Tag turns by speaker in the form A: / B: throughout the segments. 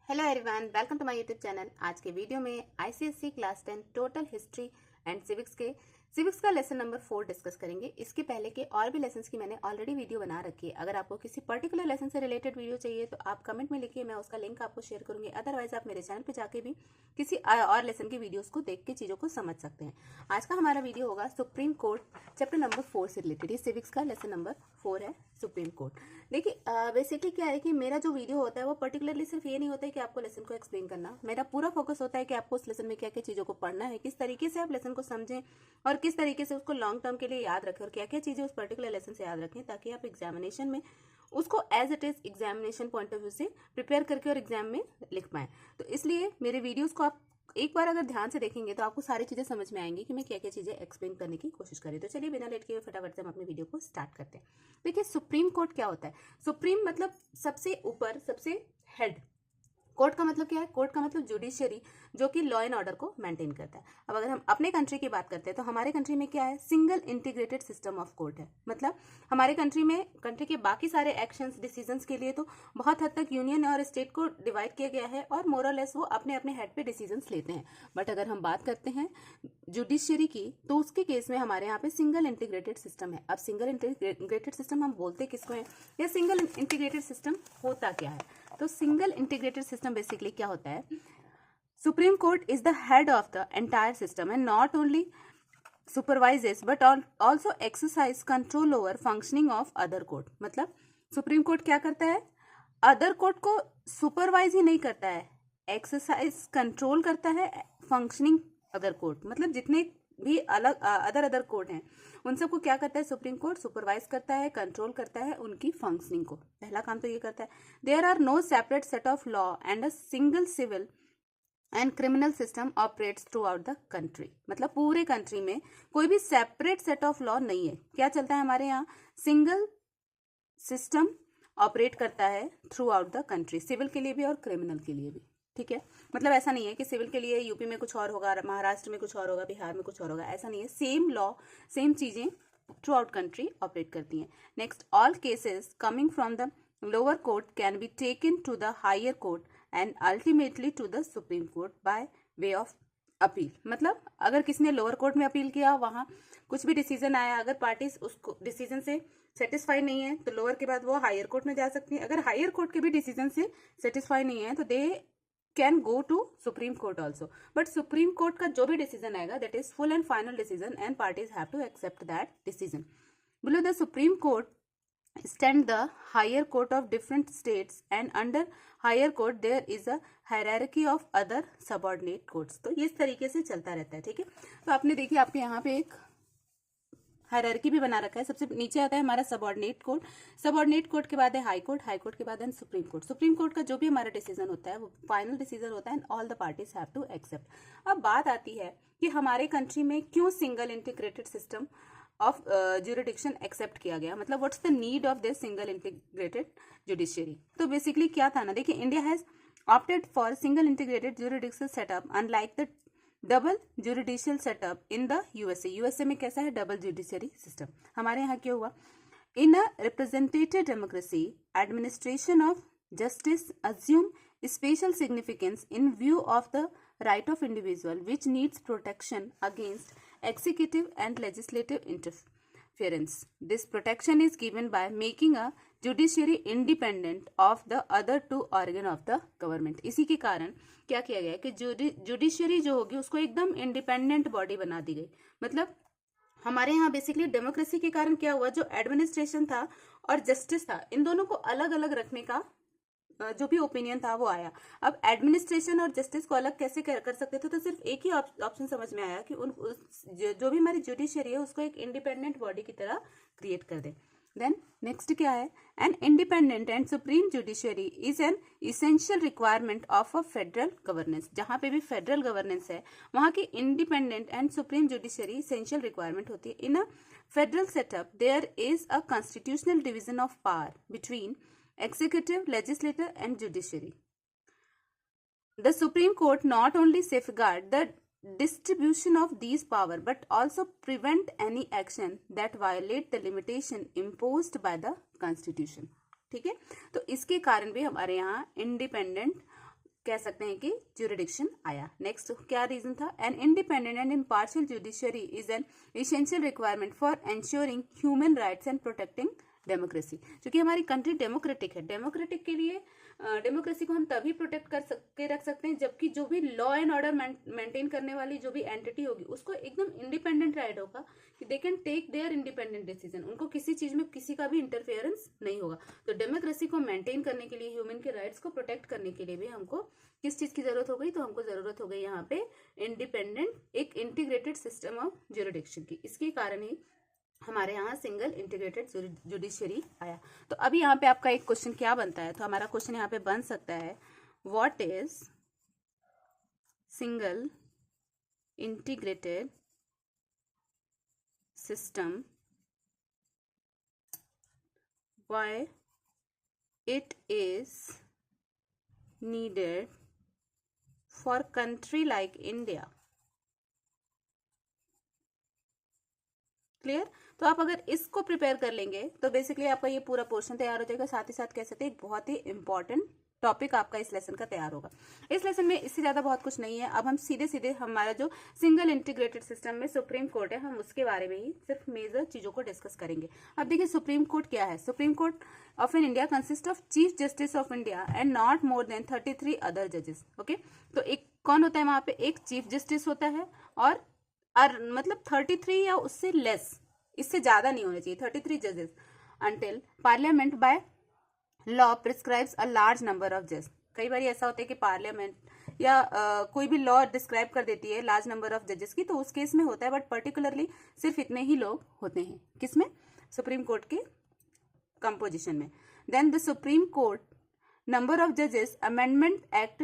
A: Hello everyone, welcome to my YouTube channel. आज के video में ICSE class 10 total history and civics का lesson number 4 discuss करेंगे। इसके पहले के और भी लेसन्स की मैंने ऑलरेडी वीडियो बना रखी है। अगर आपको किसी पर्टिकुलर लेसन से रिलेटेड वीडियो चाहिए तो आप कमेंट में लिखिए, मैं उसका लिंक आपको शेयर करूंगी। अदरवाइज आप मेरे चैनल पे जाके भी किसी और लेसन की वीडियोस को देख के चीज़ों को समझ सकते हैं। आज का हमारा वीडियो होगा सुप्रीम कोर्ट चैप्टर नंबर 4 से रिलेटेड। ये सिविक्स का लेसन नंबर 4 है, सुप्रीम कोर्ट। देखिए बेसिकली क्या है कि मेरा जो वीडियो होता है वो पर्टिकुलरली सिर्फ ये नहीं होता है कि आपको लेसन को एक्सप्लेन करना। मेरा पूरा फोकस होता है कि आपको उस लेसन में क्या क्या चीज़ों को पढ़ना है, किस तरीके से आप लेसन को समझें और किस तरीके से उसको लॉन्ग टर्म के लिए याद रखें और क्या क्या चीज़ें उस पर्टिकुलर लेसन से याद रखें, ताकि आप एग्जामिनेशन में उसको as it is examination point of view से प्रिपेयर करके और एग्जाम में लिख पाएं। तो इसलिए मेरे वीडियोस को आप एक बार अगर ध्यान से देखेंगे तो आपको सारी चीजें समझ में आएंगी कि मैं क्या क्या चीजें एक्सप्लेन करने की कोशिश करी। तो चलिए बिना लेट के फटाफट से हम अपनी वीडियो को स्टार्ट करते हैं। देखिए सुप्रीम कोर्ट क्या होता है। सुप्रीम मतलब सबसे ऊपर, सबसे हेड। कोर्ट का मतलब क्या है? कोर्ट का मतलब जुडिशियरी, जो कि लॉ एंड ऑर्डर को मेंटेन करता है। अब अगर हम अपने कंट्री की बात करते हैं तो हमारे कंट्री में क्या है? Single integrated system of court है। मतलब हमारे कंट्री में कंट्री के बाकी सारे एक्शंस डिसीजंस के लिए तो बहुत हद तक यूनियन और स्टेट को डिवाइड किया गया है और मोर और लेस वो अपने अपने हेड पे डिसीजंस लेते हैं। बट अगर हम बात करते हैं जुडिशियरी की तो उसके केस में हमारे यहाँ पे सिंगल इंटीग्रेटेड सिस्टम है। अब सिंगल इंटीग्रेटेड सिस्टम हम बोलते किसको है, या सिंगल इंटीग्रेटेड सिस्टम होता क्या है? तो सिंगल इंटीग्रेटेड सिस्टम बेसिकली क्या होता है? Supreme court is the head of the entire system and not only supervises but also exercise control over functioning of other court। मतलब सुप्रीम कोर्ट क्या करता है? अदर कोर्ट को सुपरवाइज ही नहीं करता है, एक्सरसाइज कंट्रोल करता है फंक्शनिंग अदर कोर्ट। मतलब जितने भी अलग अदर कोर्ट हैं उन सबको क्या करता है सुप्रीम कोर्ट? सुपरवाइज करता है, कंट्रोल करता है उनकी फंक्शनिंग को। पहला काम तो ये करता है। There are no separate set of law and a single civil and criminal system operates throughout the country. मतलब पूरे कंट्री में कोई भी सेपरेट सेट ऑफ लॉ नहीं है। क्या चलता है हमारे यहाँ? सिंगल सिस्टम ऑपरेट करता है throughout the country, civil के लिए भी और क्रिमिनल के लिए भी। ठीक है, मतलब ऐसा नहीं है कि सिविल के लिए यूपी में कुछ और होगा, महाराष्ट्र में कुछ और होगा, बिहार में कुछ और होगा, ऐसा नहीं है। सेम लॉ, सेम चीजें थ्रू आउट कंट्री ऑपरेट करती हैं। Next, all cases coming from the lower court can be taken to the higher court and ultimately to the supreme court by way of appeal. मतलब अगर किसी ने lower court में appeal किया, वहां कुछ भी डिसीजन आया, अगर पार्टीज उसको डिसीजन से सेटिस्फाई नहीं है तो लोअर के बाद वो हायर कोर्ट में जा सकती है। अगर हायर कोर्ट के भी डिसीजन से सेटिस्फाई नहीं है तो they can go to supreme court also. But supreme court का जो भी डिसीजन आएगा that is full and final decision and parties have to accept that decision. Below the supreme court stand the higher court of different states and under higher court there is a hierarchy of other subordinate courts। तो इस तरीके से चलता रहता है। ठीक है, तो आपने देखिए आपके यहाँ पे एक हायरार्की भी बना रखा है। सबसे नीचे आता है हमारा सबऑर्डिनेट कोर्ट, सबऑर्डिनेट कोर्ट के बाद है हाई कोर्ट, हाई कोर्ट के बाद है सुप्रीम कोर्ट। सुप्रीम कोर्ट का जो भी हमारा डिसीजन होता है वो फाइनल डिसीजन होता है and all the parties have to accept. अब बात आती है कि हमारे कंट्री में क्यों single integrated system of jurisdiction accept किया गया। मतलब what's the need of this single integrated judiciary. तो बेसिकली क्या था ना, देखिए India has opted for single integrated jurisdictional setup unlike the double judicial setup in the USA. USA में कैसा है? Double judiciary system. हमारे यहाँ क्या हुआ? इन a representative democracy administration of justice assume special significance in view of the right of individual which needs protection against executive and legislative interference. This protection is given by making a judiciary independent of the other two organ of the government। इसी के कारण क्या किया गया कि judiciary जो होगी उसको एकदम इंडिपेंडेंट बॉडी बना दी गई। मतलब हमारे यहाँ बेसिकली डेमोक्रेसी के कारण क्या हुआ, जो एडमिनिस्ट्रेशन था और जस्टिस था, इन दोनों को अलग अलग रखने का जो भी ओपिनियन था वो आया। अब एडमिनिस्ट्रेशन और जस्टिस को अलग कैसे कर सकते थे? तो सिर्फ एक ही ऑप्शन समझ में आया कि जो भी हमारी जुडिशियरी है उसको एक इंडिपेंडेंट बॉडी की तरह क्रिएट कर दे। देन नेक्स्ट क्या है? An independent and supreme judiciary is an essential requirement of a federal governance. जहां पे भी फेडरल गवर्नेंस है वहां की independent and supreme judiciary essential requirement होती है। In a federal setup there is a constitutional division of power between executive, legislature and judiciary. The Supreme Court not only safeguard the distribution of these power but also prevent any action that violate the limitation imposed by the constitution। ठीक है, तो इसके कारण भी हमारे यहाँ independent कह सकते हैं कि ज्यूरिडिक्शन आया। नेक्स्ट क्या रीजन था? N independent and impartial judiciary is an essential requirement for ensuring human rights and protecting democracy. क्योंकि हमारी कंट्री डेमोक्रेटिक है, डेमोक्रेटिक के लिए डेमोक्रेसी को हम तभी प्रोटेक्ट कर सकते रख सकते हैं जबकि जो भी लॉ एंड ऑर्डर मेंटेन करने वाली जो भी एंटिटी होगी उसको एकदम इंडिपेंडेंट राइट होगा कि they can take their independent decision, उनको किसी चीज में किसी का भी इंटरफेरेंस नहीं होगा। तो डेमोक्रेसी को मेंटेन करने के लिए, ह्यूमन के राइट्स को प्रोटेक्ट करने के लिए भी हमको किस चीज की जरूरत हो गई? तो हमको जरूरत हो गई यहाँ पे इंडिपेंडेंट एक इंटीग्रेटेड सिस्टम ऑफ ज्यूरिडिक्शन की। इसके कारण ही हमारे यहाँ सिंगल इंटीग्रेटेड जुडिशरी आया। तो अभी यहाँ पे आपका एक क्वेश्चन क्या बनता है? तो हमारा क्वेश्चन यहाँ पे बन सकता है, what is single integrated system, why it is needed for country like India. Clear? तो आप अगर इसको प्रिपेयर कर लेंगे तो बेसिकली आपका ये पूरा पोर्शन तैयार हो जाएगा। साथ ही साथ कह सकते हैं एक बहुत ही इंपॉर्टेंट टॉपिक आपका इस लेसन का तैयार होगा। इस लेसन में इससे ज्यादा बहुत कुछ नहीं है। अब हम सीधे सीधे हमारा जो सिंगल इंटीग्रेटेड सिस्टम में सुप्रीम कोर्ट है, हम उसके बारे में ही सिर्फ मेजर चीजों को डिस्कस करेंगे। अब देखिए सुप्रीम कोर्ट क्या है। Supreme court of in India consist of chief justice of India and not more than 33 other जजेस। ओके, तो एक कौन होता है वहां पे? एक चीफ जस्टिस होता है और मतलब 33 या उससे लेस, इससे ज्यादा नहीं होने चाहिए, 33 जजेस until parliament by law prescribes a large number of जज। कई बार ऐसा होता है कि पार्लियामेंट या कोई भी लॉ डिस्क्राइब कर देती है लार्ज नंबर ऑफ जजेस की, तो उस केस में होता है, बट पर्टिकुलरली सिर्फ इतने ही लोग होते हैं। किसमें? सुप्रीम कोर्ट के कंपोजिशन में। Then the supreme court number of जजेस amendment act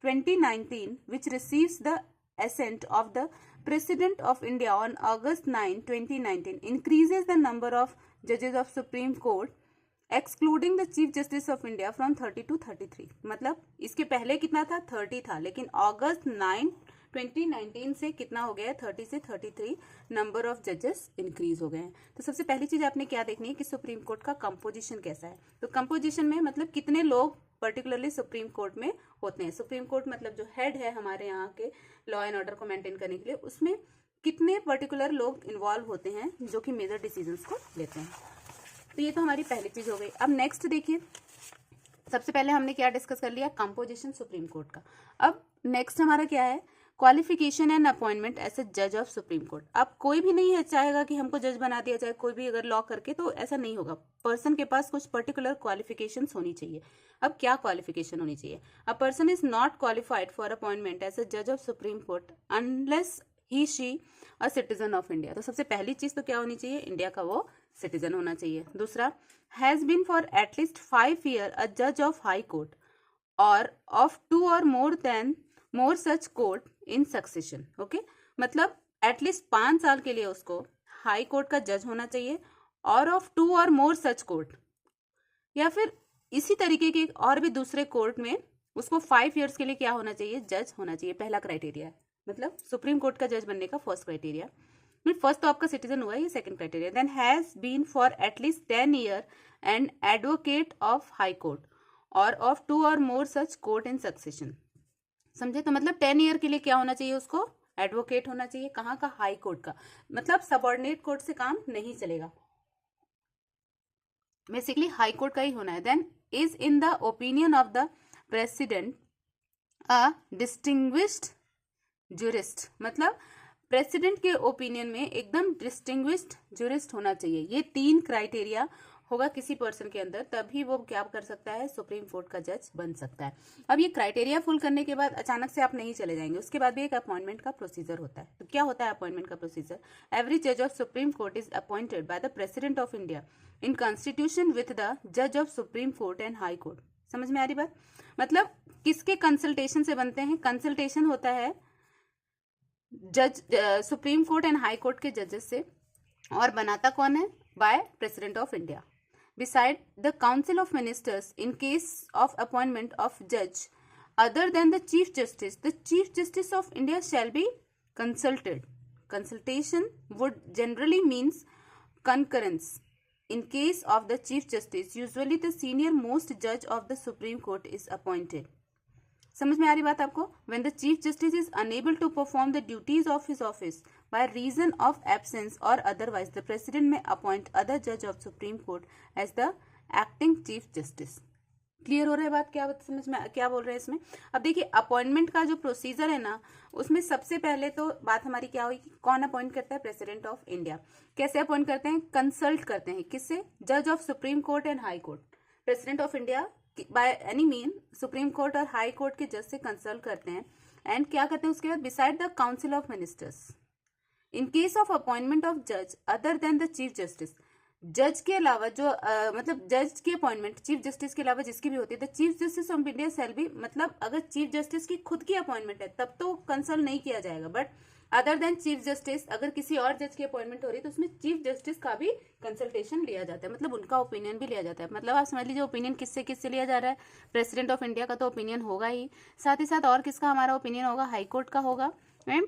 A: 2019 which receives the assent of the President of India on August 9, 2019 increases the number of judges of Supreme Court excluding the Chief Justice of India from 30 to 33। मतलब इसके पहले कितना था? 30 था, लेकिन अगस्त 9, 2019 से कितना हो गया है? 30 से 33 नंबर ऑफ जजेस इंक्रीज हो गए हैं। तो सबसे पहली चीज आपने क्या देखनी है कि सुप्रीम कोर्ट का कंपोजिशन कैसा है। तो कंपोजिशन में मतलब कितने लोग पर्टिकुलरली सुप्रीम कोर्ट में होते हैं। सुप्रीम कोर्ट मतलब जो हेड है हमारे यहाँ के लॉ एंड ऑर्डर को मेंटेन करने के लिए, उसमें कितने पर्टिकुलर लोग इन्वॉल्व होते हैं जो कि मेजर डिसीजंस को लेते हैं। तो ये तो हमारी पहली चीज हो गई। अब नेक्स्ट देखिए, सबसे पहले हमने क्या डिस्कस कर लिया? कंपोजिशन सुप्रीम कोर्ट का। अब नेक्स्ट हमारा क्या है? Qualification and appointment as a जज ऑफ सुप्रीम कोर्ट। अब कोई भी नहीं है चाहेगा कि हमको जज बना दिया जाए, कोई भी अगर लॉ करके, तो ऐसा नहीं होगा। पर्सन के पास कुछ पर्टिकुलर क्वालिफिकेशंस होनी चाहिए। अब क्या क्वालिफिकेशन होनी चाहिए? A person is not qualified for appointment as a जज of supreme court unless he she a citizen of India. तो सबसे पहली चीज तो क्या होनी चाहिए? इंडिया का वो सिटीजन होना चाहिए। दूसरा, has been for at least 5 year a जज ऑफ हाई कोर्ट और ऑफ 2 और more such court in succession. Okay, मतलब एटलीस्ट 5 साल के लिए उसको हाई कोर्ट का जज होना चाहिए और ऑफ 2 और मोर सच कोर्ट, या फिर इसी तरीके के और भी दूसरे कोर्ट में उसको 5 ईयर्स के लिए क्या होना चाहिए? जज होना चाहिए। पहला क्राइटेरिया, मतलब सुप्रीम कोर्ट का जज बनने का फर्स्ट क्राइटेरिया। फर्स्ट तो आपका सिटीजन हुआ, ये second criteria. Then has been for at least 10 year and advocate of high court और ऑफ 2 और more such court in succession. समझे? तो मतलब 10 ईयर के लिए क्या होना चाहिए उसको? एडवोकेट होना चाहिए। कहाँ का? हाई कोर्ट का। मतलब सबऑर्डिनेट कोर्ट से काम नहीं चलेगा, बेसिकली हाई कोर्ट का ही होना है। Then is in the opinion of the president a distinguished jurist. मतलब प्रेसिडेंट के ओपिनियन में एकदम डिस्टिंग्विश्ड ज्यूरिस्ट होना चाहिए। ये 3 क्राइटेरिया होगा किसी पर्सन के अंदर, तभी वो क्या कर सकता है? सुप्रीम कोर्ट का जज बन सकता है। अब ये क्राइटेरिया फुल करने के बाद अचानक से आप नहीं चले जाएंगे, उसके बाद भी एक अपॉइंटमेंट का प्रोसीजर होता है। तो क्या होता है अपॉइंटमेंट का प्रोसीजर? एवरी जज of supreme court is appointed by the president of India in constitution with the जज of supreme court and high court. समझ में आ रही बात? मतलब किसके कंसल्टेशन से बनते हैं? कंसल्टेशन होता है जज supreme court and high court के जजेस से, और बनाता कौन है? By president of India. Beside the Council of Ministers, in case of appointment of judge other than the Chief Justice, the Chief Justice of India shall be consulted. Consultation would generally means concurrence. In case of the Chief Justice, usually the senior most judge of the Supreme Court is appointed. समझ में आ रही बात आपको? When the chief justice is unable to perform the duties of his office by reason of absence और otherwise the president may appoint other जज of supreme court as the acting chief justice. Clear हो रहा है बात? क्या समझ में क्या बोल रहे हैं इसमें? अब देखिए अपॉइंटमेंट का जो प्रोसीजर है ना, उसमें सबसे पहले तो बात हमारी क्या हुई कि कौन अपॉइंट करता है? President of India. कैसे अपॉइंट करते हैं? कंसल्ट करते हैं। किससे? जज of supreme court and high court. President of India by any mean supreme court और हाई कोर्ट के जज से कंसल्ट करते हैं एंड क्या करते हैं उसके बाद? Beside the council of ministers in case of appointment of जज other than the chief justice. जज के अलावा जो मतलब जज की अपॉइंटमेंट चीफ जस्टिस के अलावा जिसकी भी होती है, the chief justice of India shall be, मतलब अगर चीफ जस्टिस की खुद की अपॉइंटमेंट है तब तो कंसल्ट नहीं किया जाएगा, but other than chief justice अगर किसी और जज की अपॉइंटमेंट हो रही है तो उसमें चीफ जस्टिस का भी कंसल्टेशन लिया जाता है, मतलब उनका ओपिनियन भी लिया जाता है। मतलब आप समझ लीजिए ओपिनियन किससे किससे लिया जा रहा है? प्रेसिडेंट ऑफ इंडिया का तो ओपिनियन होगा ही, साथ ही साथ और किसका हमारा ओपिनियन होगा? हाई कोर्ट का होगा एंड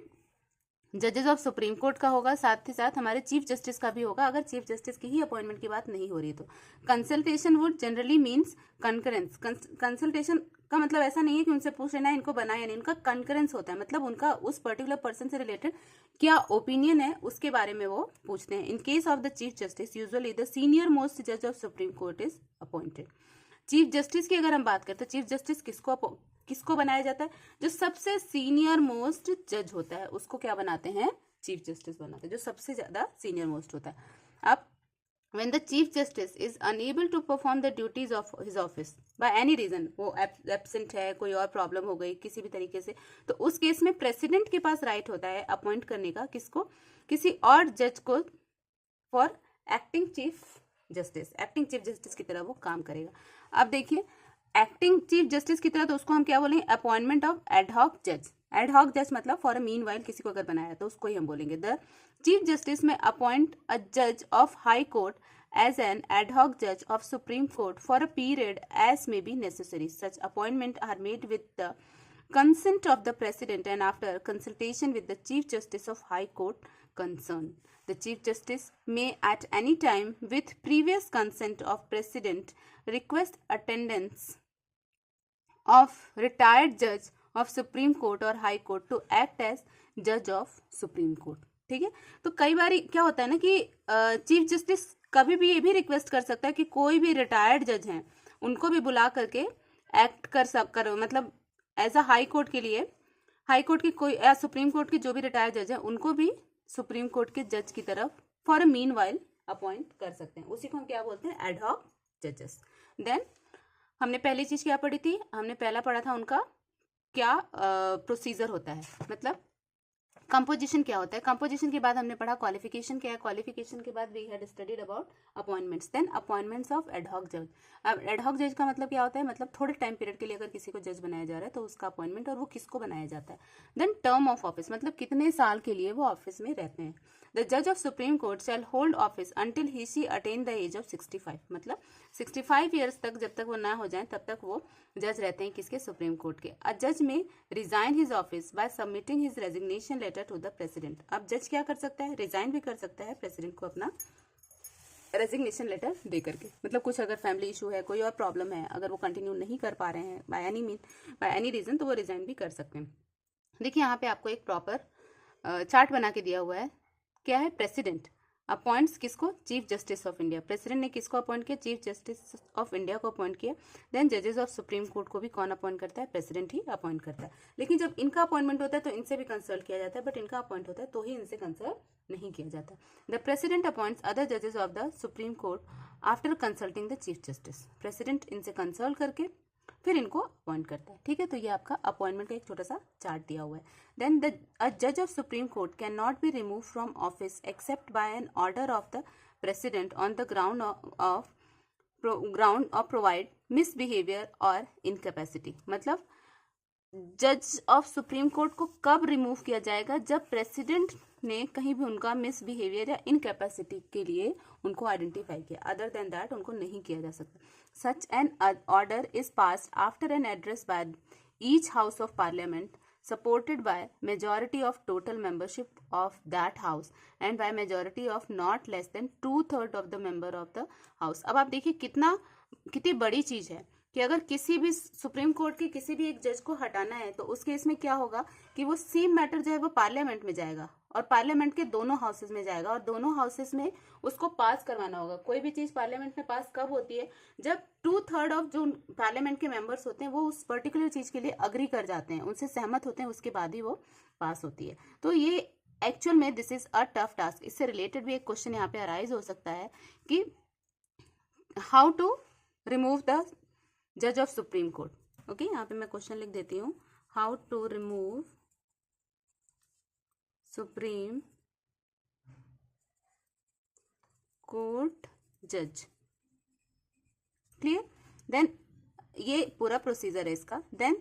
A: जजेस ऑफ सुप्रीम कोर्ट का होगा, साथ ही साथ हमारे चीफ जस्टिस का भी होगा अगर चीफ जस्टिस की ही अपॉइंटमेंट की बात नहीं हो रही तो। Consultation would generally means concurrence. Consultation का मतलब ऐसा नहीं है कि उनसे पूछ लेना इनको बनाया या नहीं, उनका कंकरेंस होता है, मतलब उनका उस पर्टिकुलर पर्सन से रिलेटेड क्या ओपिनियन है उसके बारे में वो पूछते हैं। In case of the chief justice usually the senior most जज of supreme court is appointed. Chief justice की अगर हम बात करें तो चीफ जस्टिस किसको बनाया जाता है? जो सबसे सीनियर मोस्ट जज होता है उसको क्या बनाते हैं? चीफ जस्टिस बनाते हैं, जो सबसे ज्यादा सीनियर मोस्ट होता है। अब when the chief justice is unable to perform the duties of his office by any reason, वो एब्सेंट है, कोई और प्रॉब्लम हो गई किसी भी तरीके से, तो उस केस में प्रेसिडेंट के पास राइट होता है अपॉइंट करने का, किसको? किसी और जज को for acting chief justice. Acting chief justice की तरह वो काम करेगा। अब देखिए एक्टिंग चीफ जस्टिस की तरह तो उसको हम क्या बोलेंगे? अपॉइंटमेंट ऑफ एडहॉक जज। एडहॉक जज मतलब फॉर अ मीन वाइल किसी को अगर बनाया तो उसको ही हम बोलेंगे। द चीफ जस्टिस में अपॉइंट अ जज of high court as an ad hoc judge of Supreme Court for a period as may be necessary. Such appointments are made with the consent of the President and after consultation with the Chief Justice of High Court concerned. The Chief Justice may at any time with previous consent of President request attendance of retired judge of Supreme Court or High Court to act as judge of Supreme Court. ठीक है, तो कई बार क्या होता है ना कि chief justice कभी भी ये भी रिक्वेस्ट कर सकता है कि कोई भी रिटायर्ड जज हैं उनको भी बुला करके एक्ट कर मतलब एज अ हाई कोर्ट के लिए, हाई कोर्ट की कोई या सुप्रीम कोर्ट के जो भी रिटायर्ड जज हैं उनको भी सुप्रीम कोर्ट के जज की तरफ for a meanwhile appoint कर सकते हैं। उसी को हम क्या बोलते हैं? एडहॉक जजेस। देन हमने पहली चीज क्या पढ़ी थी? हमने पहला पढ़ा था उनका क्या प्रोसीजर होता है, मतलब कंपोजिशन क्या होता है। कंपोजिशन के बाद हमने पढ़ा क्वालिफिकेशन क्या है। क्वालिफिकेशन के बाद we had studied about appointments. Then appointments of ad hoc जज। अब एडहॉक जज का मतलब क्या होता है? मतलब थोड़े टाइम पीरियड के लिए अगर किसी को जज बनाया जा रहा है तो उसका अपॉइंटमेंट, और वो किसको बनाया जाता है। देन टर्म ऑफ ऑफिस, मतलब कितने साल के लिए वो ऑफिस में रहते हैं। द जज of supreme court shall hold office until he she attain the age of 65, मतलब 65 ईयर्स तक जब तक वो ना हो जाए तब तक वो जज रहते हैं किसके? सुप्रीम कोर्ट के। अ जज may resign his office by submitting his resignation letter to the president. अब जज क्या कर सकता है? रिजाइन भी कर सकता है प्रेसिडेंट को अपना रेजिग्नेशन लेटर दे करके, मतलब कुछ अगर फैमिली इशू है, कोई और प्रॉब्लम है, अगर वो कंटिन्यू नहीं कर पा रहे हैं बाय एनी रीजन तो वो रिजाइन भी कर सकते हैं। देखिए यहाँ पे आपको एक प्रॉपर चार्ट बना के दिया हुआ है। क्या है? प्रेसिडेंट अपॉइंट्स किसको? Chief justice of India. President ने किसको अपॉइंट किया? चीफ जस्टिस ऑफ इंडिया को अपॉइंट किया। देन जजेस ऑफ सुप्रीम कोर्ट को भी कौन अपॉइंट करता है? प्रेसिडेंट ही अपॉइंट करता है। लेकिन जब इनका अपॉइंटमेंट होता है तो इनसे भी कंसल्ट किया जाता है, बट इनका अपॉइंट होता है तो ही इनसे कंसल्ट नहीं किया जाता। द प्रेसिडेंट अपॉइंट्स अदर जजेस of the supreme court after consulting the chief justice. President इनसे कंसल्ट करके फिर इनको अपॉइंट करता है। ठीक है, तो ये आपका अपॉइंटमेंट का एक छोटा सा चार्ट दिया हुआ है। देन अ जज of supreme court can not be remove from office except by an order of the president on the ground of provide misbehaviour और इनकैपेसिटी। मतलब जज ऑफ सुप्रीम कोर्ट को कब रिमूव किया जाएगा? जब प्रेसिडेंट ने कहीं भी उनका मिसबिहेवियर या इनकैपेसिटी के लिए उनको आइडेंटिफाई किया, अदर देन दैट उनको नहीं किया जा सकता। Such an order is passed after an address by each house of parliament supported by majority of total membership of that house and by majority of not less than 2/3 of the member of the house। अब आप देखिए कितनी बड़ी चीज है कि अगर किसी भी सुप्रीम कोर्ट के किसी भी एक जज को हटाना है तो उस केस में क्या होगा कि वो सेम मैटर जो है वो पार्लियामेंट में जाएगा और पार्लियामेंट के दोनों हाउसेस में जाएगा और दोनों हाउसेस में उसको पास करवाना होगा। कोई भी चीज पार्लियामेंट में पास कब होती है, जब 2/3 ऑफ जो पार्लियामेंट के मेंबर्स होते हैं वो उस पर्टिकुलर चीज के लिए अग्री कर जाते हैं, उनसे सहमत होते हैं, उसके बाद ही वो पास होती है। तो ये एक्चुअल में this is a tough task. इससे रिलेटेड भी एक क्वेश्चन यहाँ पे अराइज हो सकता है कि हाउ टू रिमूव द जज ऑफ सुप्रीम कोर्ट। ओके, यहाँ पे मैं क्वेश्चन लिख देती हूँ, how to remove supreme court जज। क्लियर? देन ये पूरा प्रोसीजर है इसका। देन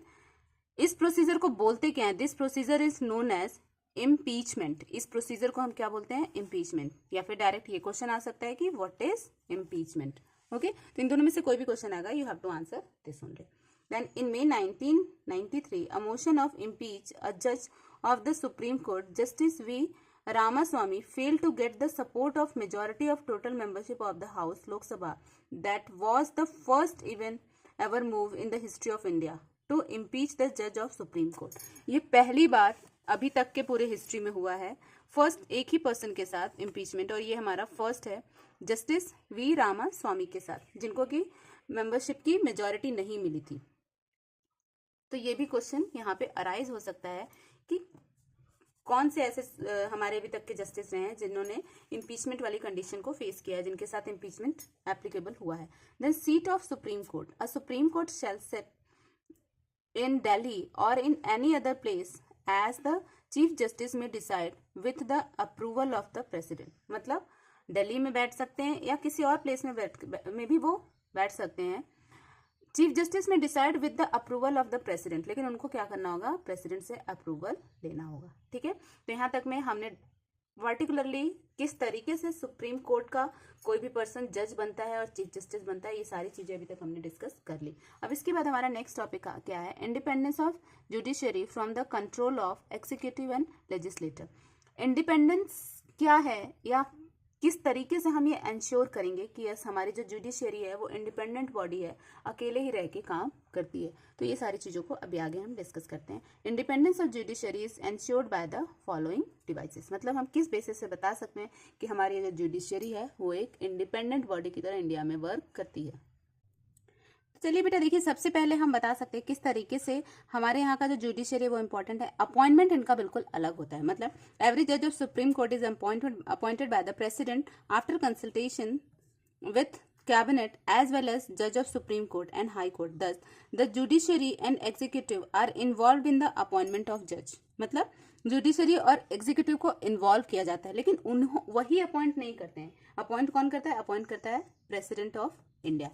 A: इस प्रोसीजर को बोलते क्या है, this procedure is known as impeachment. इस प्रोसीजर को हम क्या बोलते हैं, इम्पीचमेंट। या फिर डायरेक्ट ये क्वेश्चन आ सकता है कि व्हाट इज इम्पीचमेंट। ओके, तो इन दोनों में से कोई भी क्वेश्चन आएगा, you have to answer this only. Then in May 1993 a motion of impeach a judge of the Supreme Court, Justice V. Ramaswamy, failed to get the support of majority of total membership of the House Lok Sabha. That was the first even ever move in the history of India to impeach the judge of Supreme Court. ये पहली बार अभी तक के पूरे history में हुआ है, first एक ही पर्सन के साथ इम्पीचमेंट, और ये हमारा फर्स्ट है जस्टिस वी रामास्वामी के साथ, जिनको की मेंबरशिप की मेजॉरिटी नहीं मिली थी। तो ये भी क्वेश्चन यहाँ पे अराइज हो सकता है कि कौन से ऐसे हमारे अभी तक के जस्टिस रहे हैं जिन्होंने इम्पीचमेंट वाली कंडीशन को फेस किया है, जिनके साथ इम्पीचमेंट एप्लीकेबल हुआ है। Then seat of supreme court, a supreme court shall set in Delhi or in any other place as the chief justice may decide with the approval of the president. मतलब दिल्ली में बैठ सकते हैं या किसी और प्लेस में भी वो बैठ सकते हैं। Chief justice may decide with the approval of the president, लेकिन उनको क्या करना होगा, प्रेसिडेंट से अप्रूवल लेना होगा। ठीक है, तो यहाँ तक में हमने पर्टिकुलरली किस तरीके से सुप्रीम कोर्ट का कोई भी पर्सन जज बनता है और चीफ जस्टिस बनता है, ये सारी चीजें अभी तक हमने डिस्कस कर ली। अब इसके बाद हमारा नेक्स्ट टॉपिक क्या है, independence of judiciary from the control of executive and legislator. Independence क्या है या किस तरीके से हम ये इंश्योर करेंगे कि यस हमारी जो जुडिशरी है वो इंडिपेंडेंट बॉडी है, अकेले ही रह के काम करती है। तो ये सारी चीजों को अभी आगे हम डिस्कस करते हैं। Independence of judiciary is ensured by the following devices. मतलब हम किस बेसिस से बता सकते हैं कि हमारी जो जुडिशरी है वो एक इंडिपेंडेंट बॉडी की तरह इंडिया में वर्क करती है। चलिए बेटा देखिए, सबसे पहले हम बता सकते हैं किस तरीके से हमारे यहाँ का जो जुडिशरी है वो इंपॉर्टेंट है। अपॉइंटमेंट इनका बिल्कुल अलग होता है। मतलब एवरी जज of supreme court is appointed by the president after consultation with cabinet as well as जज of supreme court and high court. दस the judiciary and executive are involve in the appointment of जज। मतलब judiciary और executive को involve किया जाता है, लेकिन वही अपॉइंट नहीं करते हैं। अपॉइंट कौन करता है, अपॉइंट करता है प्रेसिडेंट ऑफ इंडिया।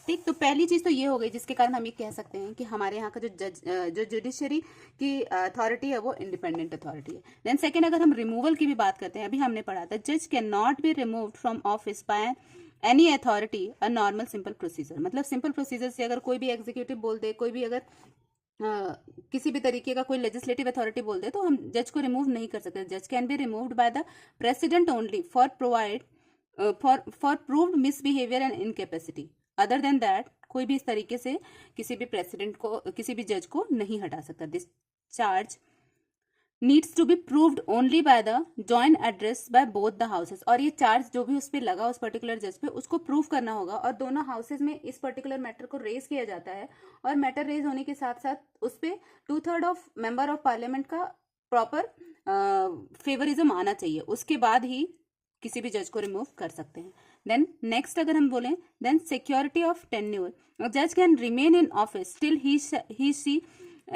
A: ठीक, तो पहली चीज तो ये हो गई जिसके कारण हम ये कह सकते हैं कि हमारे यहाँ का जो जुडिशरी की अथॉरिटी है वो इंडिपेंडेंट अथॉरिटी है। देन सेकंड, अगर हम रिमूवल की भी बात करते हैं, अभी हमने पढ़ा था जज can not be removed from office by any authority a normal simple procedure. मतलब सिंपल प्रोसीजर से अगर कोई भी एग्जीक्यूटिव बोल दे, कोई भी अगर किसी भी तरीके का कोई लेजिस्लेटिव अथॉरिटी बोल दे तो हम जज को रिमूव नहीं कर सकते। जज can be removed by the president only for proved misbehaviour and incapacity. Other than that कोई भी इस तरीके से किसी भी प्रेसिडेंट को, किसी भी जज को नहीं हटा सकता। This charge needs to be proved only by the joint address by both the houses. और ये चार्ज जो भी उस पर लगा उस पर्टिकुलर जज पे उसको प्रूव करना होगा और दोनों हाउसेस में इस पर्टिकुलर मैटर को रेज किया जाता है। और मैटर रेज होने के साथ साथ उस पर 2/3 ऑफ मेंबर ऑफ पार्लियामेंट का प्रॉपर फेवरिज्म आना चाहिए, उसके बाद ही किसी भी जज को रिमूव कर सकते हैं। देन नेक्स्ट अगर हम बोलें, देन सिक्योरिटी ऑफ टेन्योर, जज can remain in office till he she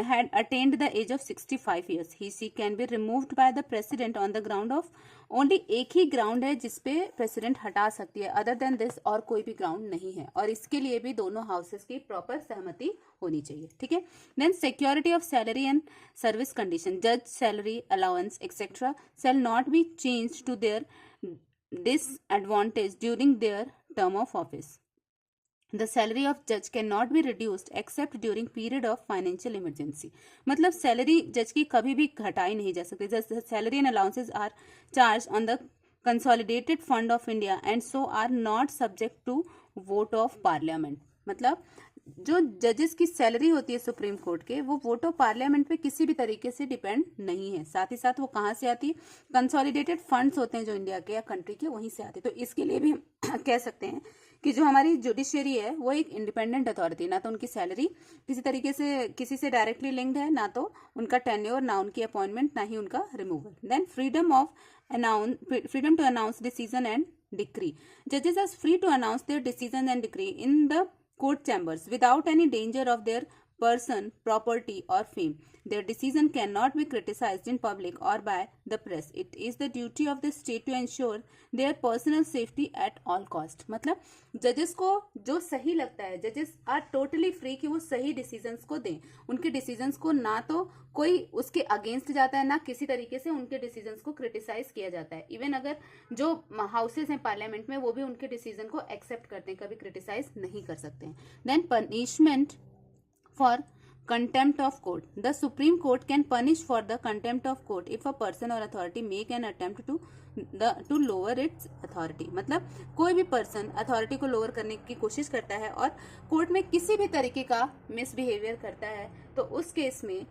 A: had attained the age of 65 years. She can be removed by the president on the ground of only एक ही ground है जिसपे president हटा सकती है, other than this और कोई भी ग्राउंड नहीं है। और इसके लिए भी दोनों हाउसेस की प्रॉपर सहमति होनी चाहिए। ठीक है, then security of salary and service condition, जज salary allowance etcetera shall not be changed to their disadvantage during their term of office. The salary of judge cannot be reduced except during period of financial emergency. मतलब salary जज की कभी भी घटाई नहीं जा सकती। Salary and allowances are charge on the consolidated fund of India and so are not subject to vote of parliament. मतलब जो जजेस की सैलरी होती है सुप्रीम कोर्ट के, वो वोट ऑफ पार्लियामेंट पे किसी भी तरीके से डिपेंड नहीं है। साथ ही साथ वो कहाँ से आती है, कंसोलिडेटेड फंड्स होते हैं जो इंडिया के या कंट्री के, वहीं से आती है। तो इसके लिए भी हम कह सकते हैं कि जो हमारी जुडिशियरी है वो एक इंडिपेंडेंट अथॉरिटी, ना तो उनकी सैलरी किसी तरीके से किसी से डायरेक्टली लिंक्ड है, ना तो उनका टेन्योर, ना उनकी अपॉइंटमेंट, ना ही उनका removal. Then freedom to announce decision and decree. Judges are free to announce their decisions and decree in the court chambers without any danger of their person, property or fame. Their decision cannot be criticized in public or by the press. It is the duty of the state to ensure their personal safety at all cost. मतलब जजेस को जो सही लगता है, जजेस are totally free कि वो सही डिसीजंस को दें। उनके डिसीजंस को ना तो कोई उसके अगेंस्ट जाता है, ना किसी तरीके से उनके डिसीजंस को क्रिटिसाइज किया जाता है। इवन अगर जो हाउसेस हैं पार्लियामेंट में, वो भी उनके डिसीजन को एक्सेप्ट करते हैं, कभी क्रिटिसाइज नहीं कर सकते हैं। Then punishment for contempt of court. The Supreme Court can punish for the contempt of court if a person or authority make an attempt to lower its authority. मतलब कोई भी पर्सन अथॉरिटी को lower करने की कोशिश करता है और कोर्ट में किसी भी तरीके का मिसबिहेवियर करता है, तो उस केस में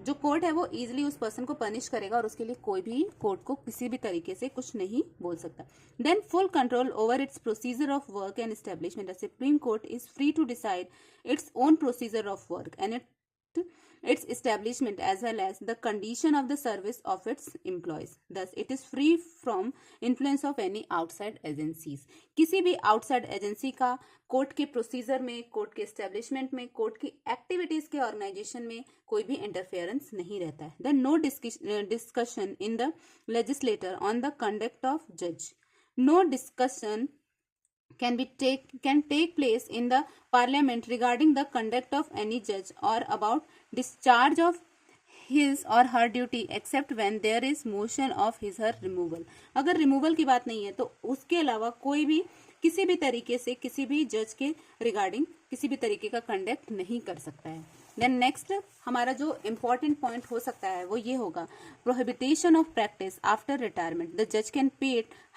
A: जो कोर्ट है वो इजीली उस पर्सन को पनिश करेगा और उसके लिए कोई भी कोर्ट को किसी भी तरीके से कुछ नहीं बोल सकता। Then full control over its procedure of work and establishment. The supreme court is free to decide its own procedure of work and its establishment as well as the condition of the service of its employees. Thus, it is free from influence of any outside agencies. किसी भी outside agency का court के procedure में, court के establishment में, court की activities के organisation में कोई भी इंटरफेरेंस नहीं रहता है। Then no discussion in the legislature on the conduct of judge. No discussion can take place in the parliament regarding the conduct of any judge or about discharge of his or her duty except when there is motion of his or her removal. अगर removal की बात नहीं है तो उसके अलावा कोई भी किसी भी तरीके से किसी भी जज के रिगार्डिंग किसी भी तरीके का कंडक्ट नहीं कर सकता है। देन नेक्स्ट हमारा जो इम्पोर्टेंट पॉइंट हो सकता है वो ये होगा, prohibition of practice after retirement. The जज can pay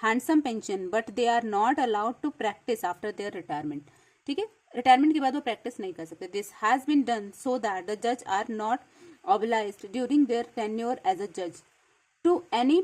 A: handsome pension but they are not allowed to practice after their retirement. ठीक है, रिटायरमेंट के बाद वो प्रैक्टिस नहीं कर सकते। This has been done so that the जज are not obliged during their tenure as a judge to any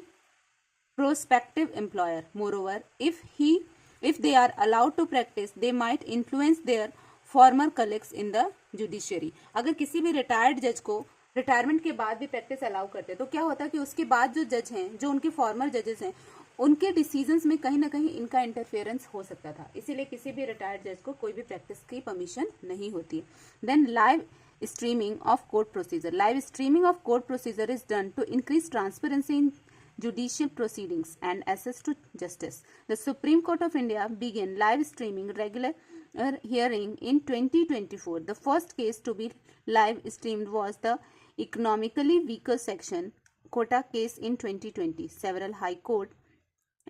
A: prospective employer. Moreover, if they are allowed to practice, they might influence their former colleagues in the judiciary. अगर किसी भी retired जज को retirement के बाद भी practice allow करते तो क्या होता है कि उसके बाद जो जज हैं, जो उनके फॉर्मर जजेस हैं, उनके डिसीजंस में कहीं ना कहीं इनका इंटरफेरेंस हो सकता था। इसीलिए किसी भी रिटायर्ड जज को कोई भी प्रैक्टिस की परमिशन नहीं होती। Then live streaming of court procedure. Live streaming of court procedure is done to increase transparency in judicial proceedings and access to justice. The Supreme Court of India began live streaming regular hearing in 2024. The first case to be live streamed was the economically weaker section quota case in 2020. Several high court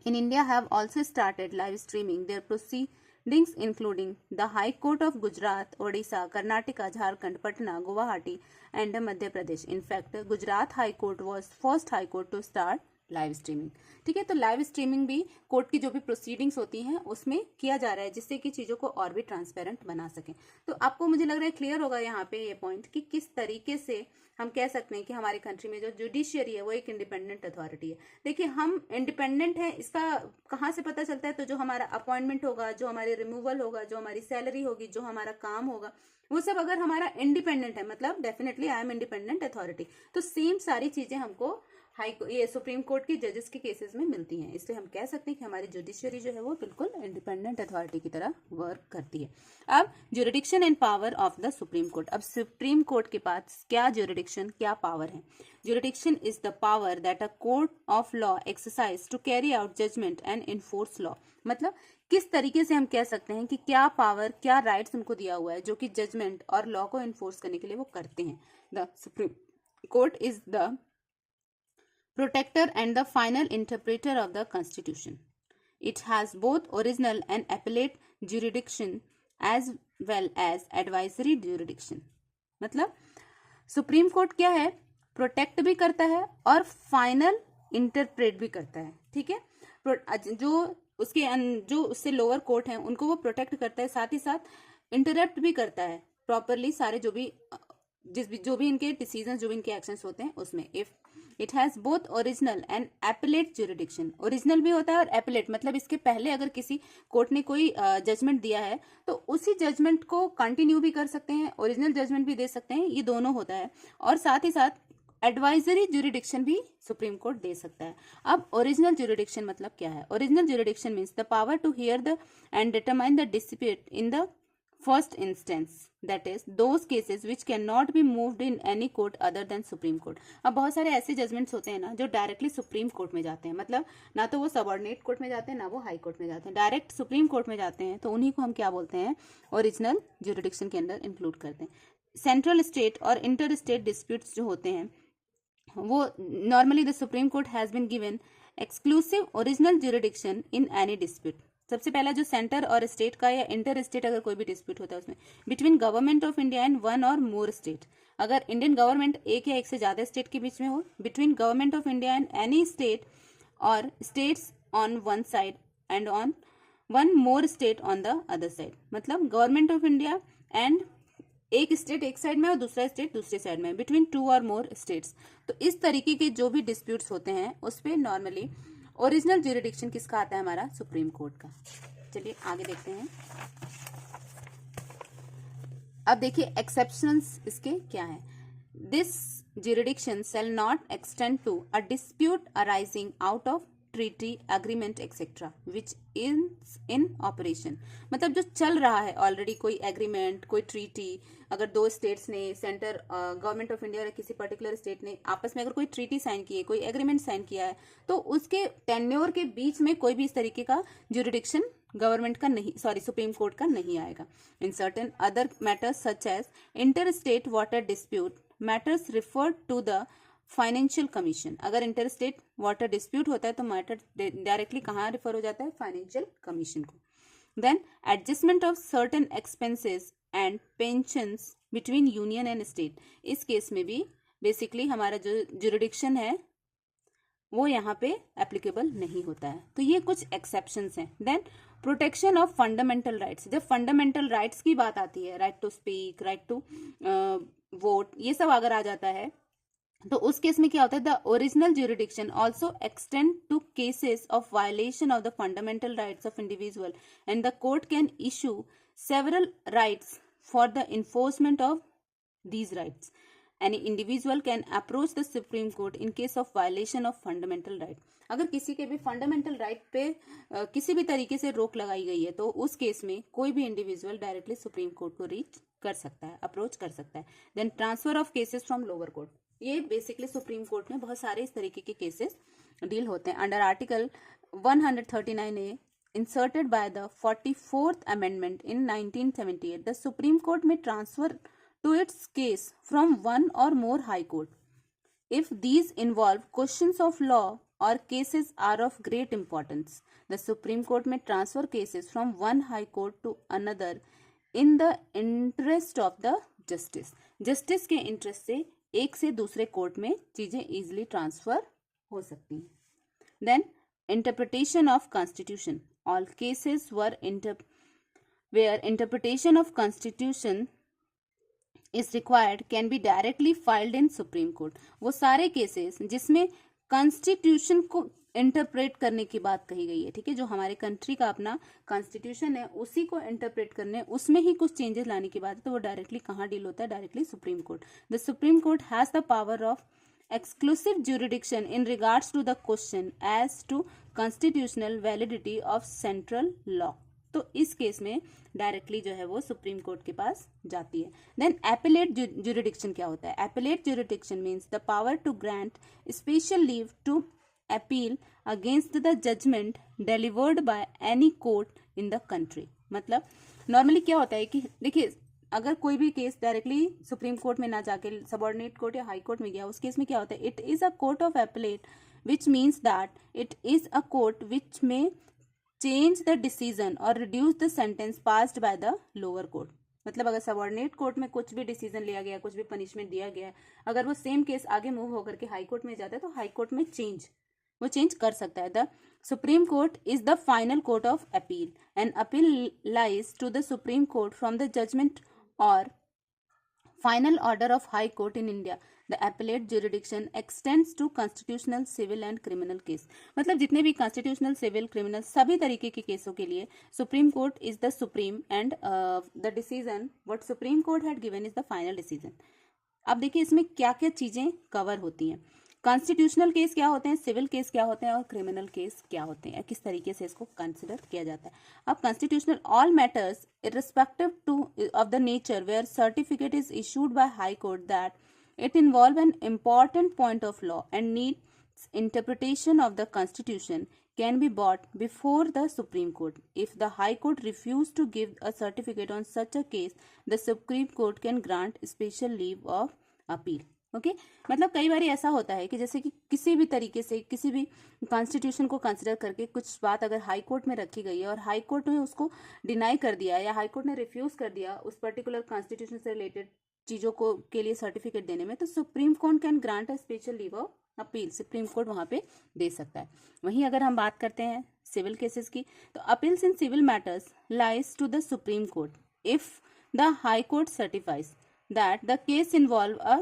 A: in India have also started live streaming their proceedings including the High Court of Gujarat, Odisha, Karnataka, Jharkhand, Patna, Guwahati and Madhya Pradesh. In fact, Gujarat High Court was first high court to start live streaming. ठीक है, तो live streaming भी court की जो भी proceedings होती हैं उसमें किया जा रहा है जिससे कि चीज़ों को और भी ट्रांसपेरेंट बना सकें। तो आपको मुझे लग रहा है क्लियर होगा यहाँ पे ये पॉइंट कि किस तरीके से हम कह सकते हैं कि हमारी कंट्री में जो जुडिशियरी है वो एक इंडिपेंडेंट अथॉरिटी है। देखिए, हम इंडिपेंडेंट है, इसका कहाँ से पता चलता है? तो जो हमारा अपॉइंटमेंट होगा, जो हमारी रिमूवल होगा, जो हमारी सैलरी होगी, जो हमारा काम होगा, वो सब अगर हमारा इंडिपेंडेंट है, मतलब definitely I am independent authority, तो सेम सारी चीजें हमको ये सुप्रीम कोर्ट के जजेस के केसेस में मिलती हैं। इसलिए हम कह सकते हैं कि हमारी जुडिशियरी जो है वो बिल्कुल इंडिपेंडेंट अथॉरिटी की तरह वर्क करती है। अब jurisdiction and power of the supreme court. अब सुप्रीम कोर्ट के पास क्या ज्यूरिडिक्शन, क्या पावर है? Jurisdiction is the power that a court of law exercise to carry out judgment and enforce law. मतलब किस तरीके से हम कह सकते हैं कि क्या पावर, क्या राइट्स उनको दिया हुआ है जो कि जजमेंट और लॉ को इन्फोर्स करने के लिए वो करते हैं। The supreme court is the protector and the final interpreter of the Constitution. It has both original and appellate jurisdiction as well as advisory jurisdiction. मतलब सुप्रीम कोर्ट क्या है? प्रोटेक्ट भी करता है और फाइनल इंटरप्रेट भी करता है। ठीक है, जो उससे लोअर कोर्ट हैं उनको वो प्रोटेक्ट करता है, साथ ही साथ इंटरप्ट भी करता है प्रॉपरली सारे जो भी इनके डिसीजन, जो भी इनके एक्शंस होते हैं उसमें। If it has both original and appellate jurisdiction, original भी होता है और एपेलेट मतलब इसके पहले अगर किसी कोर्ट ने कोई जजमेंट दिया है तो उसी जजमेंट को कंटिन्यू भी कर सकते हैं, ओरिजिनल जजमेंट भी दे सकते हैं, ये दोनों होता है। और साथ ही साथ एडवाइजरी ज्यूरिडिक्शन भी सुप्रीम कोर्ट दे सकता है। अब ओरिजिनल ज्यूरिडिक्शन मतलब क्या है? Original jurisdiction means the power to hear the and determine the dispute in the first instance, that is those cases which can not be moved in any court other than supreme court. अब बहुत सारे ऐसे judgements होते हैं ना जो directly supreme court में जाते हैं, मतलब ना तो वो सबऑर्डिनेट कोर्ट में जाते हैं ना वो हाई कोर्ट में जाते हैं, डायरेक्ट सुप्रीम कोर्ट में जाते हैं, तो उन्हीं को हम क्या बोलते हैं? ओरिजिनल ज्यूरिडिक्शन के अंदर इंक्लूड करते हैं। सेंट्रल स्टेट और इंटर स्टेट डिस्प्यूट्स जो होते हैं वो normally the supreme court has been given exclusive original jurisdiction in any dispute. सबसे पहला जो सेंटर और स्टेट का या इंटर स्टेट अगर कोई भी डिस्प्यूट होता है उसमें between government of India and one or more state, अगर इंडियन गवर्नमेंट एक या एक से ज्यादा स्टेट के बीच में हो, between government of India and any state or states on one side and on one more state on the other side, मतलब गवर्नमेंट ऑफ इंडिया एंड एक स्टेट एक साइड में और दूसरा स्टेट दूसरी साइड में, बिटवीन टू और more states. तो इस तरीके के जो भी डिस्प्यूट्स होते हैं उस पे नॉर्मली ओरिजिनल ज्यूरिडिक्शन किसका आता है? हमारा सुप्रीम कोर्ट का। चलिए आगे देखते हैं। अब देखिए एक्सेप्शंस इसके क्या हैं। This jurisdiction shall not extend to a dispute arising out of treaty agreement etcetera which is in operation, मतलब जो चल रहा है ऑलरेडी, कोई एग्रीमेंट, कोई ट्रीटी, अगर दो स्टेट्स ने, सेंटर गवर्नमेंट ऑफ इंडिया और किसी पर्टिकुलर स्टेट ने आपस में अगर कोई ट्रीटी साइन की है, कोई एग्रीमेंट साइन किया है, तो उसके टेन्योर के बीच में कोई भी इस तरीके का ज्यूरिडिक्शन गवर्नमेंट का नहीं, सॉरी सुप्रीम कोर्ट का नहीं आएगा। In certain other matters such as inter state water dispute matters referred to the financial commission, अगर इंटर स्टेट वाटर डिस्प्यूट होता है तो मैटर डायरेक्टली कहाँ रिफर हो जाता है? फाइनेंशियल कमीशन को। Then adjustment of certain expenses and pensions between union and state, इस केस में भी बेसिकली हमारा जो ज्यूरिडिक्शन है वो यहाँ पे एप्लीकेबल नहीं होता है। तो ये कुछ एक्सेप्शंस हैं। Then protection of fundamental rights, जब फंडामेंटल राइट्स की बात आती है, right to speak, right to vote, ये सब अगर आ जाता है तो उस केस में क्या होता है? The original jurisdiction also extend to cases of violation of the fundamental rights of individual and the court can issue several rights for the enforcement of these rights. Any individual can approach the supreme court in case of violation of fundamental right. अगर किसी के भी fundamental right पे किसी भी तरीके से रोक लगाई गई है तो उस केस में कोई भी इंडिविजुअल डायरेक्टली सुप्रीम कोर्ट को रीच कर सकता है, अप्रोच कर सकता है। Then transfer of cases from lower court, ये बेसिकली सुप्रीम कोर्ट में बहुत सारे इस तरीके के केसेस डील होते हैं। Under article 139A inserted by the 44th amendment in 1978, the supreme court may transfer to its case from one or more high court if these involve questions of law or cases are of great importance. The Supreme Court may transfer cases from one high court to another in the interest of the justice. Justice के interest से एक से दूसरे court में चीजें easily transfer हो सकती हैं। Then interpretation of constitution. All cases where interpretation of constitution is required can be directly filed in Supreme Court. वो सारे केसेस जिसमें कॉन्स्टिट्यूशन को इंटरप्रेट करने की बात कही गई है, ठीक है, जो हमारे कंट्री का अपना कॉन्स्टिट्यूशन है उसी को इंटरप्रेट करने, उसमें ही कुछ चेंजेस लाने की बात है, तो वो डायरेक्टली कहाँ डील होता है? Directly supreme court. The supreme court has the power of exclusive jurisdiction in regards to the question as to constitutional validity of central law. तो इस केस में डायरेक्टली जो है वो सुप्रीम कोर्ट के पास जाती है। देन एपेलेट ज्यूरिडिक्शन क्या होता है? Appellate jurisdiction means the power to grant special leave to appeal against the judgment delivered by any court in the country. मतलब नॉर्मली क्या होता है कि देखिए अगर कोई भी केस डायरेक्टली सुप्रीम कोर्ट में ना जाके सबऑर्डिनेट कोर्ट या हाई कोर्ट में गया, उस केस में क्या होता है? It is a court of appellate which means that it is a court which may change the decision or reduce the sentence passed by the lower court. मतलब अगर सबऑर्डिनेट कोर्ट में कुछ भी डिसीजन लिया गया, कुछ भी पनिशमेंट दिया गया, अगर वो सेम केस आगे मूव होकर के हाई कोर्ट में जाता है तो हाई कोर्ट में चेंज वो चेंज कर सकता है। The supreme court is the final court of appeal and appeal lies to the supreme court from the judgment और final order of high court in India. The appellate jurisdiction extends to constitutional, civil and criminal case. मतलब जितने भी constitutional, civil, criminal सभी तरीके के केसों के लिए Supreme Court is the supreme and the decision what Supreme Court had given is the final decision. अब देखिए इसमें क्या क्या चीजें कवर होती हैं। कॉन्स्टिट्यूशनल केस क्या होते हैं, सिविल केस क्या होते हैं और क्रिमिनल केस क्या होते हैं, किस तरीके से इसको कंसिडर किया जाता है। अब constitutional all matters irrespective to of the nature where certificate is issued by high court that it involve an important point of law and needs interpretation of the constitution can be brought before the Supreme Court. If the High Court refuse to give a certificate on such a case, the Supreme Court can grant special leave of appeal. Okay मतलब कई बार ऐसा होता है कि जैसे कि किसी भी तरीके से किसी भी कॉन्स्टिट्यूशन को कंसिडर करके कुछ बात अगर हाई कोर्ट में रखी गई है और हाई कोर्ट ने उसको डिनाई कर दिया या हाई कोर्ट ने रिफ्यूज कर दिया उस पर्टिकुलर कॉन्स्टिट्यूशन से रिलेटेड चीजों को के लिए सर्टिफिकेट देने में, तो supreme court can grant a special leave of appeal, supreme court वहां पे दे सकता है। वहीं अगर हम बात करते हैं सिविल केसेस की, तो appeals in civil matters lies to the supreme court if the high court certifies that the case involve a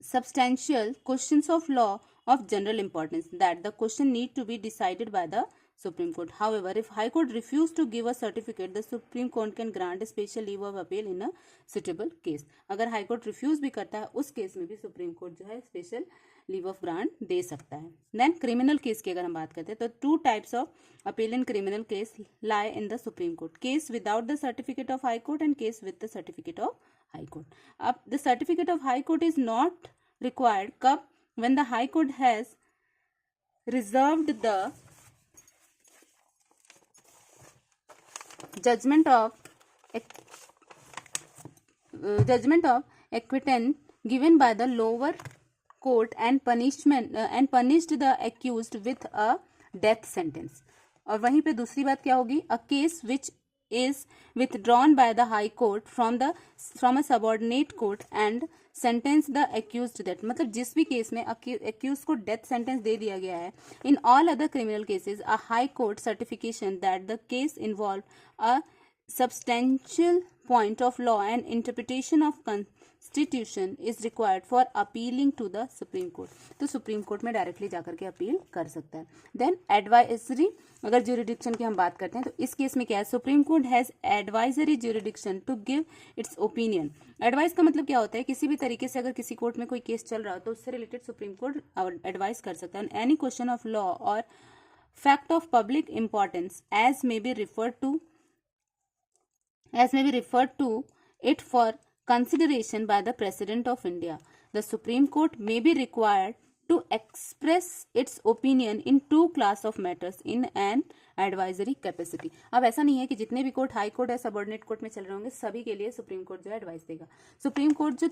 A: substantial questions of law of general importance that the question need to be decided by the Supreme Court. However, if High Court refuse to give a certificate, the Supreme Court can grant a special leave of appeal in a suitable case. अगर High Court refuse भी करता है उस case में भी Supreme Court जो है special leave of grant दे सकता है। Then criminal case की अगर हम बात करते हैं तो two types of appeal in criminal case lie in the Supreme Court. Case without the certificate of High Court and case with the certificate of High Court. अब the certificate of High Court is not required कब, when the High Court has reserved the judgment of acquittal given by the lower court and punished the accused with a death sentence. और वहीं पे दूसरी बात क्या होगी, a case which is withdrawn by the high court from a subordinate court and sentence the accused death. मतलब जिस भी केस में accused को death sentence दे दिया गया है, in all other criminal cases a high court certification that the case involved a substantial point of law and interpretation of constitution is required for appealing to the Supreme Court. तो Supreme Court में directly जाकर के appeal कर सकता है। Then advisory, अगर jurisdiction की हम बात करते हैं तो इस केस में क्या है, Supreme Court has advisory jurisdiction to give its opinion. Advice का मतलब क्या होता है, किसी भी तरीके से अगर किसी कोर्ट में कोई केस चल रहा हो तो उससे रिलेटेड सुप्रीम कोर्ट एडवाइस कर सकता है। एनी क्वेश्चन ऑफ लॉ और fact of public importance as may be referred to it for consideration by the President of India. The Supreme Court may be required to express its opinion in two class of matters in an advisory capacity. अब ऐसा नहीं है कि जितने भी court high court या subordinate court में चल रहे होंगे सभी के लिए सुप्रीम कोर्ट जो है एडवाइस देगा। सुप्रीम कोर्ट जो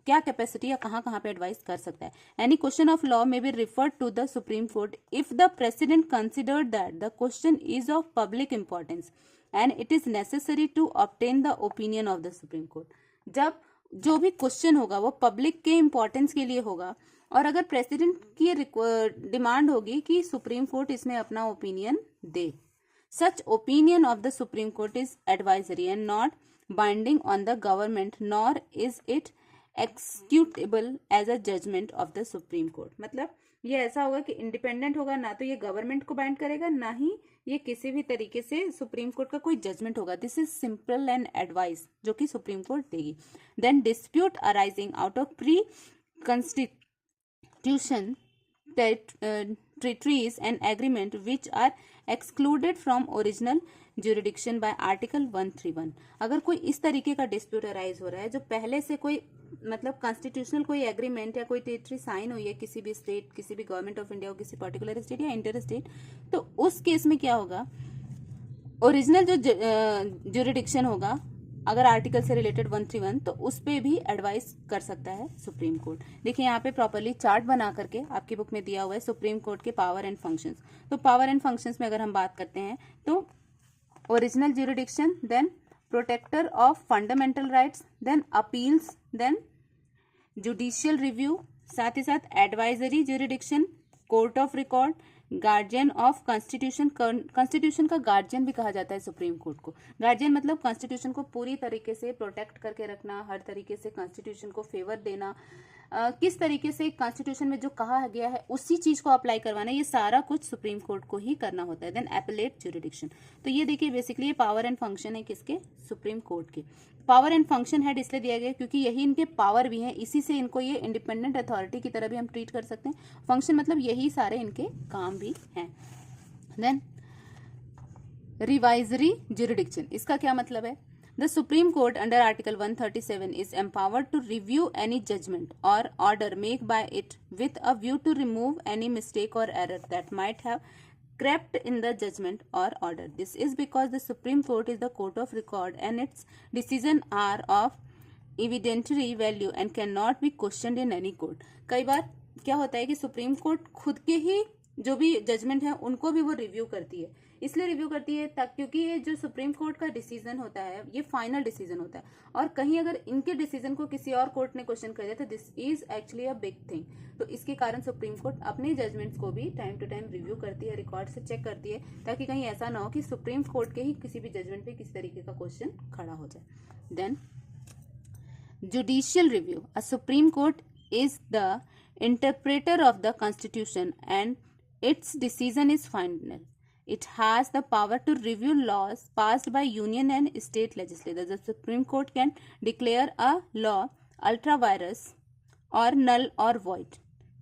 A: क्या कैपेसिटी या कहाँ कहाँ पे एडवाइस कर सकता है। Any question of law may be referred to the supreme court if the president considered that the question is of public importance and it is necessary to obtain the opinion of the supreme court. जब जो भी question होगा वो public के importance के लिए होगा और अगर प्रेसिडेंट की डिमांड होगी कि सुप्रीम कोर्ट इसमें अपना ओपिनियन दे, such opinion of the supreme court is advisory and not binding on the government nor is it executable as a judgment of the supreme court. मतलब ये ऐसा होगा कि इंडिपेंडेंट होगा, ना तो ये गवर्नमेंट को बाइंड करेगा ना ही ये किसी भी तरीके से सुप्रीम कोर्ट का कोई जजमेंट होगा। This is simple and advice जो कि सुप्रीम कोर्ट देगी। Then dispute arising out of pre constitution treaties and agreement which are excluded from original jurisdiction by article 131। अगर कोई इस तरीके का डिस्प्यूट अराइज हो रहा है जो पहले से कोई मतलब कॉन्स्टिट्यूशनल कोई एग्रीमेंट या कोई टेरिटरी साइन हुई है किसी भी स्टेट, किसी भी गवर्नमेंट ऑफ इंडिया, किसी पर्टिकुलर स्टेट या इंटर स्टेट, तो उस केस में क्या होगा, ओरिजिनल जो जुरिडिक्शन होगा अगर आर्टिकल से रिलेटेड 131 तो उस पे भी एडवाइस कर सकता है सुप्रीम कोर्ट। देखिए यहाँ पे प्रॉपरली चार्ट बना करके आपकी बुक में दिया हुआ है सुप्रीम कोर्ट के पावर एंड फंक्शंस। तो पावर एंड फंक्शंस में अगर हम बात करते हैं तो original jurisdiction, then protector of fundamental rights, then appeals, then judicial review, साथ ही साथ advisory jurisdiction, court of record, guardian of constitution, constitution का गार्जियन भी कहा जाता है सुप्रीम कोर्ट को। गार्जियन मतलब कॉन्स्टिट्यूशन को पूरी तरीके से प्रोटेक्ट करके रखना, हर तरीके से कॉन्स्टिट्यूशन को फेवर देना, किस तरीके से कॉन्स्टिट्यूशन में जो कहा गया है उसी चीज को अप्लाई करवाना, ये सारा कुछ सुप्रीम कोर्ट को ही करना होता है। देन एपेलेट ज्यूरिडिक्शन, तो ये देखिए बेसिकली ये पावर एंड फंक्शन है किसके, सुप्रीम कोर्ट के। पावर एंड फंक्शन हेड इसलिए दिया गया क्योंकि यही इनके पावर भी हैं, इसी से इनको ये इंडिपेंडेंट अथॉरिटी की तरह भी हम ट्रीट कर सकते हैं। फंक्शन मतलब यही सारे इनके काम भी हैं। देन रिवाइजरी ज्यूरिडिक्शन, इसका क्या मतलब है? The Supreme Court under Article 137 is empowered to review any judgment or order made by it with a view to remove any mistake or error that might have crept in the judgment or order. This is because the Supreme Court is the court of record and its decisions are of evidentiary value and cannot be questioned in any court. कई बार क्या होता है कि supreme court खुद के ही जो भी judgement है उनको भी वो रिव्यू करती है, इसलिए रिव्यू करती है क्योंकि ये जो सुप्रीम कोर्ट का डिसीजन होता है ये फाइनल डिसीजन होता है, और कहीं अगर इनके डिसीजन को किसी और कोर्ट ने क्वेश्चन कर दिया तो this is actually a big thing. तो इसके कारण सुप्रीम कोर्ट अपने जजमेंट्स को भी टाइम टू टाइम रिव्यू करती है, रिकॉर्ड से चेक करती है, ताकि कहीं ऐसा ना हो कि सुप्रीम कोर्ट के ही किसी भी जजमेंट पे किसी तरीके का क्वेश्चन खड़ा हो जाए। Then judicial review, a supreme court is the interpreter of the constitution and its decision is final. It has the power to review laws passed by union and state legislatures. The Supreme Court can declare a law ultra vires or null or void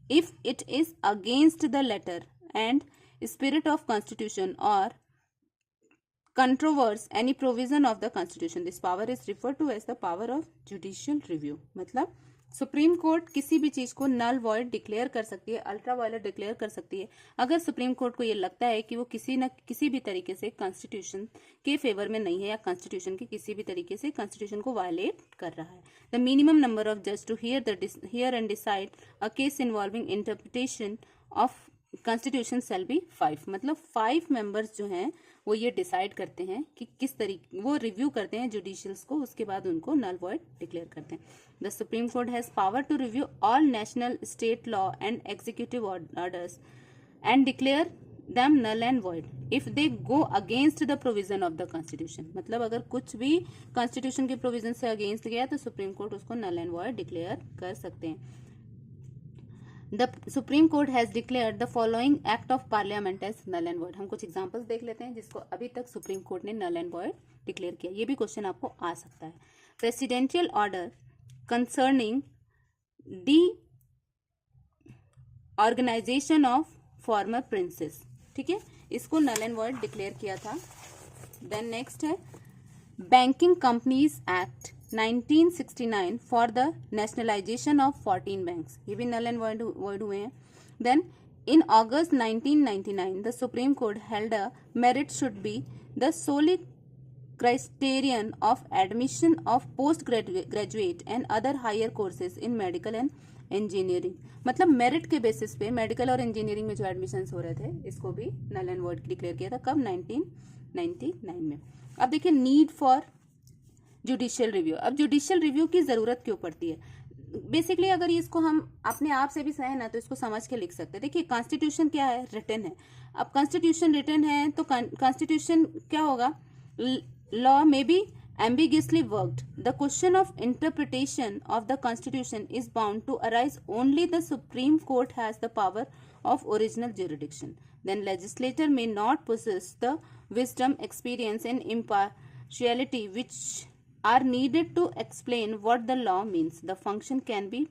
A: if it is against the letter and spirit of Constitution or controverts any provision of the Constitution. This power is referred to as the power of judicial review. मतलब supreme court किसी भी चीज को नल void declare कर सकती है, ultra violet declare कर सकती है, अगर सुप्रीम कोर्ट को ये लगता है कि वो किसी भी तरीके से कॉन्स्टिट्यूशन के फेवर में नहीं है या कॉन्स्टिट्यूशन के किसी भी तरीके से कॉन्स्टिट्यूशन को वायलेट कर रहा है। द मिनिमम नंबर ऑफ जज to hear and decide a case involving interpretation of constitution shall be 5, मतलब 5 मेंबर्स जो हैं वो ये डिसाइड करते हैं कि किस तरीके, वो रिव्यू करते हैं जुडिशियल्स को, उसके बाद उनको नल वॉइड डिक्लेयर करते हैं। The supreme court has power to review all national state law and executive orders and declare them null and void if they go against the provision of the constitution। मतलब अगर कुछ भी constitution के provision से against गया तो supreme court उसको नल and void declare कर सकते हैं। The Supreme Court has declared the following act of parliament as null and void। हम कुछ एग्जांपल्स देख लेते हैं जिसको अभी तक सुप्रीम कोर्ट ने नल एंड वॉइड डिक्लेयर किया, ये भी क्वेश्चन आपको आ सकता है। Presidential order concerning the organisation of former princes, ठीक है, इसको नल एंड वॉइड डिक्लेयर किया था। देन नेक्स्ट है banking companies act 1969 for the nationalisation of 14 banks, ये भी नल एंड वॉइड हुए हैं। Then in August 1999 the supreme court held a merit should be the sole criterion of admission of post graduate and other higher courses in medical and engineering, मतलब merit के basis पे medical और engineering में जो admission हो रहे थे इसको भी नल एंड वॉइड डिक्लेयर किया था। कब? 1999 में। अब देखिए नीड फॉर जुडिशियल रिव्यू। अब जुडिशियल रिव्यू की जरूरत क्यों पड़ती है? बेसिकली अगर इसको हम अपने आप से भी सहे ना तो इसको समझ के लिख सकते हैं। देखिए कॉन्स्टिट्यूशन क्या है? रिटन है। अब कॉन्स्टिट्यूशन रिटन है तो कॉन्स्टिट्यूशन क्या होगा? लॉ में B ambiguously worked. The question of interpretation of the Constitution is bound to arise only the Supreme Court has the power of original jurisdiction. Then legislator may not possess the wisdom, experience and impartiality which are needed to explain what the law means. The function can be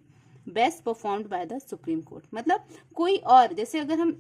A: best performed by the Supreme Court. मतलब कोई और, जैसे अगर हम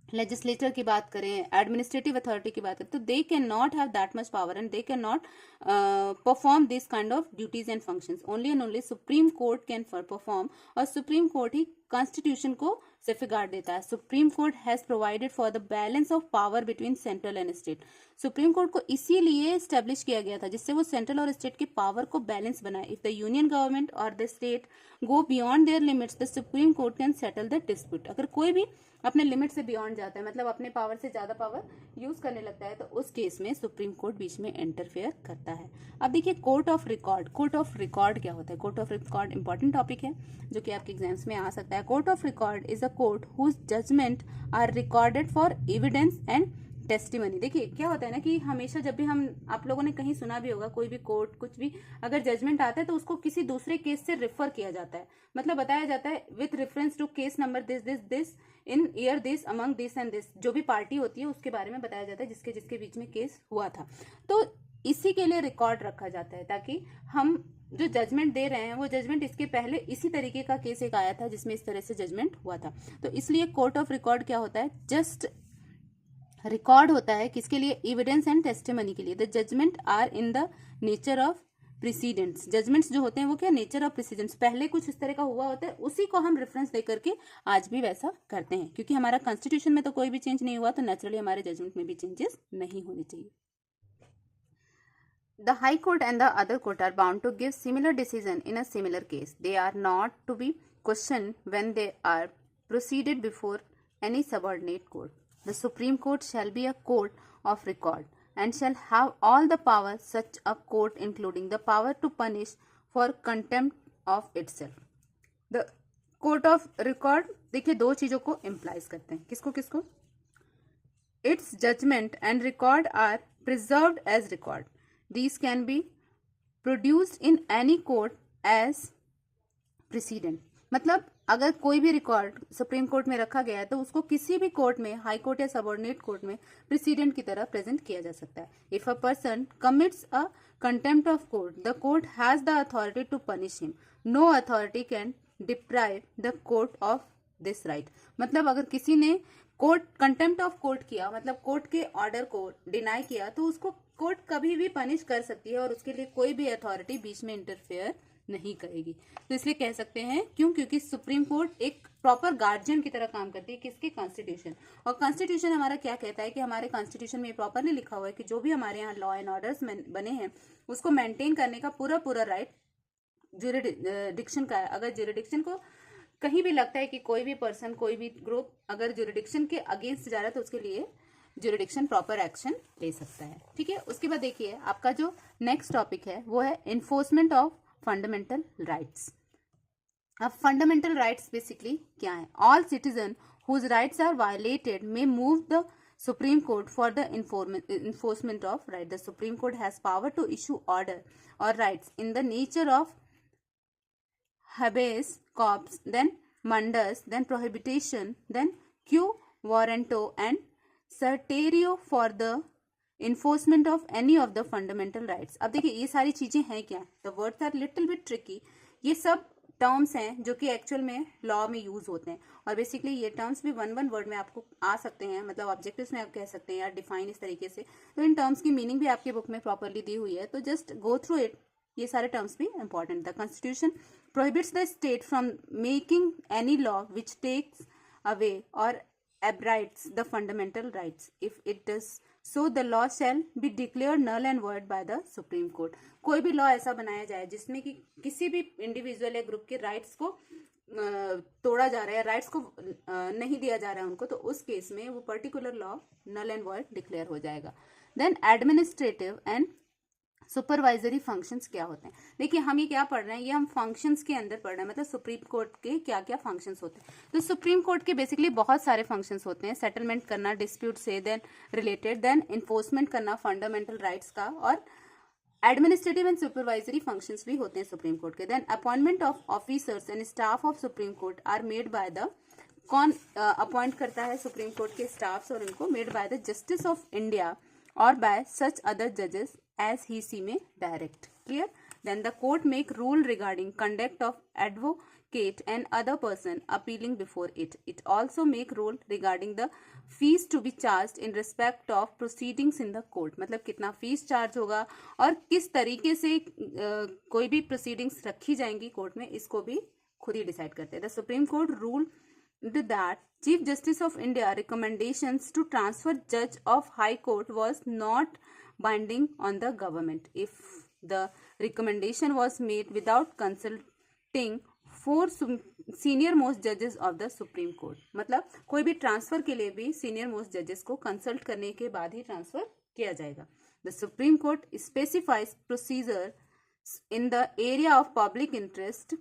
A: legislator की बात करें, administrative authority की बात करें, तो they can not have that much power and they can not perform this kind of duties and functions. Only and only supreme court can perform, और सुप्रीम कोर्ट ही कॉन्स्टिट्यूशन को safeguard देता है। Supreme court has provided for the balance of power between central and state. Supreme court को इसीलिए establish किया गया था जिससे वो सेंट्रल और स्टेट के पावर को बैलेंस बनाए। इफ द यूनियन गवर्नमेंट और the state go beyond their limits the supreme court can settle the dispute. अगर कोई भी अपने लिमिट से बियॉन्ड जाता है, मतलब अपने पावर से ज्यादा पावर यूज करने लगता है, तो उस केस में सुप्रीम कोर्ट बीच में इंटरफेयर करता है। अब देखिए court of record. Court of record क्या होता है? Court of record important topic है जो कि आपके एग्जाम्स में आ सकता है। है? Court of record is a court whose judgment are recorded for evidence and testimony. देखिए क्या होता है ना कि हमेशा जब भी आप लोगों ने कहीं सुना भी होगा, कोई भी कोर्ट कुछ भी अगर जजमेंट आता है तो उसको किसी दूसरे केस से रेफर किया जाता है, मतलब बताया जाता है with reference to case number this this this in year this among this and this. जो भी पार्टी होती है उसके बारे में बताया जाता है जिसके जिसके बीच में केस हुआ था। तो इसी के लिए रिकॉर्ड रखा जाता है ताकि हम जो जजमेंट दे रहे हैं वो जजमेंट इसके पहले इसी तरीके का केस एक आया था जिसमें इस तरह से जजमेंट हुआ था। तो इसलिए कोर्ट ऑफ रिकॉर्ड क्या होता है? जस्ट रिकॉर्ड होता है किसके लिए? एविडेंस एंड टेस्टिमनी के लिए। The judgement are in the nature of precedents. Judgements जो होते हैं वो क्या? नेचर ऑफ प्रिसीडेंट्स, पहले कुछ इस तरह का हुआ होता है, उसी को हम रेफरेंस दे करके आज भी वैसा करते हैं। क्योंकि हमारा कॉन्स्टिट्यूशन में तो कोई भी चेंज नहीं हुआ, तो नेचुरली हमारे जजमेंट में भी चेंजेस नहीं होने चाहिए। The High Court and the other court are bound to give similar decision in a similar case. They are not to be questioned when they are proceeded before any subordinate court. The Supreme Court shall be a court of record and shall have all the power such a court, including the power to punish for contempt of itself. The court of record देखिए दो चीजों को implies करते हैं, किसको किसको? Its judgment and record are preserved as record. These can be produced in any court as precedent. मतलब अगर कोई भी रिकॉर्ड सुप्रीम कोर्ट में रखा गया है तो उसको किसी भी कोर्ट में, हाई कोर्ट या सबऑर्डिनेट कोर्ट में प्रेसिडेंट की तरह प्रेजेंट किया जा सकता है। If a person commits a contempt of court, the court has the authority to punish him. No authority can deprive the court of this right. मतलब अगर किसी ने कोर्ट कंटेम्प्ट ऑफ कोर्ट किया, मतलब कोर्ट के ऑर्डर को deny किया, तो उसको कोर्ट कभी भी पनिश कर सकती है और उसके लिए कोई भी अथॉरिटी बीच में इंटरफेयर नहीं करेगी। तो इसलिए कह सकते हैं क्यों? क्योंकि सुप्रीम कोर्ट एक प्रॉपर गार्जियन की तरह काम करती है किसके? कॉन्स्टिट्यूशन। और कॉन्स्टिट्यूशन हमारा क्या कहता है कि हमारे कॉन्स्टिट्यूशन में प्रॉपरली लिखा हुआ है कि जो भी हमारे यहाँ लॉ एंड ऑर्डर्स बने हैं उसको मेंटेन करने का पूरा पूरा राइट ज्यूरिडिक्शन का है। अगर ज्यूरिडिक्शन को कहीं भी लगता है कि कोई भी पर्सन, कोई भी ग्रुप अगर ज्यूरिडिक्शन के अगेंस्ट जा रहा है तो उसके लिए ज्यूरिडिक्शन प्रॉपर एक्शन ले सकता है। ठीक है, उसके बाद देखिए आपका जो नेक्स्ट टॉपिक है वो है इन्फोर्समेंट ऑफ फंडामेंटल राइट्स। अब फंडामेंटल राइट्स बेसिकली क्या है? All citizen whose rights are violated may move the supreme court for the enforcement of right. The Supreme Court has power to issue order or rights in the nature of habeas corpus, then mandamus, then prohibition, then quo warranto and certiorari for the enforcement of any of the fundamental rights. अब देखिए ये सारी चीजें हैं क्या? The words are little bit tricky. ये सब terms हैं जो कि एक्चुअल में लॉ में यूज होते हैं और बेसिकली ये टर्म्स भी वन वर्ड में आपको आ सकते हैं, मतलब ऑब्जेक्टिव्स में आप कह सकते हैं या डिफाइन इस तरीके से। तो इन टर्म्स की मीनिंग भी आपकी बुक में प्रॉपरली दी हुई है, तो जस्ट गो थ्रू इट। ये सारे टर्म्स भी important. The constitution prohibits the state from making any law which takes away और abrogates the fundamental rights. If it does so, the law shall be declared null and void by the Supreme Court. कोई भी law ऐसा बनाया जाए जिसमें कि किसी भी इंडिविजुअल या ग्रुप के राइट्स को तोड़ा जा रहा है, राइट्स को नहीं दिया जा रहा है उनको, तो उस केस में वो particular law null and void declare हो जाएगा। Then administrative and supervisory functions क्या होते हैं? देखिए हम ये क्या पढ़ रहे हैं, ये हम फंक्शंस के अंदर पढ़ रहे हैं, मतलब सुप्रीम कोर्ट के क्या क्या फंक्शंस होते हैं। तो सुप्रीम कोर्ट के बेसिकली बहुत सारे फंक्शंस होते हैं। सेटलमेंट करना डिस्प्यूट से, देन रिलेटेड, देन इन्फोर्समेंट करना फंडामेंटल राइट्स का, और एडमिनिस्ट्रेटिव एंड सुपरवाइजरी फंक्शंस भी होते हैं सुप्रीम कोर्ट के। Then appointment of officers and staff of supreme court are made by the, कौन अपॉइंट करता है सुप्रीम कोर्ट के स्टाफ्स और इनको? Made by the justice of India or by such other judges as he see may direct. Clear? Then the court make rule regarding conduct of advocate and other person appealing before it. It also make rule regarding the fees to be charged in respect of proceedings in the court. मतलब कितना fees charge होगा और किस तरीके से कोई भी proceedings रखी जाएंगी कोर्ट में, इसको भी खुद ही डिसाइड करते हैं। The Supreme Court rule that Chief Justice of India recommendations to transfer judge of High Court was not binding on the government if the recommendation was made without consulting four senior most judges of the Supreme Court. मतलब कोई भी transfer के लिए भी senior most जजेस को consult करने के बाद ही ट्रांसफर किया जाएगा। The Supreme Court specifies procedure in the area of public interest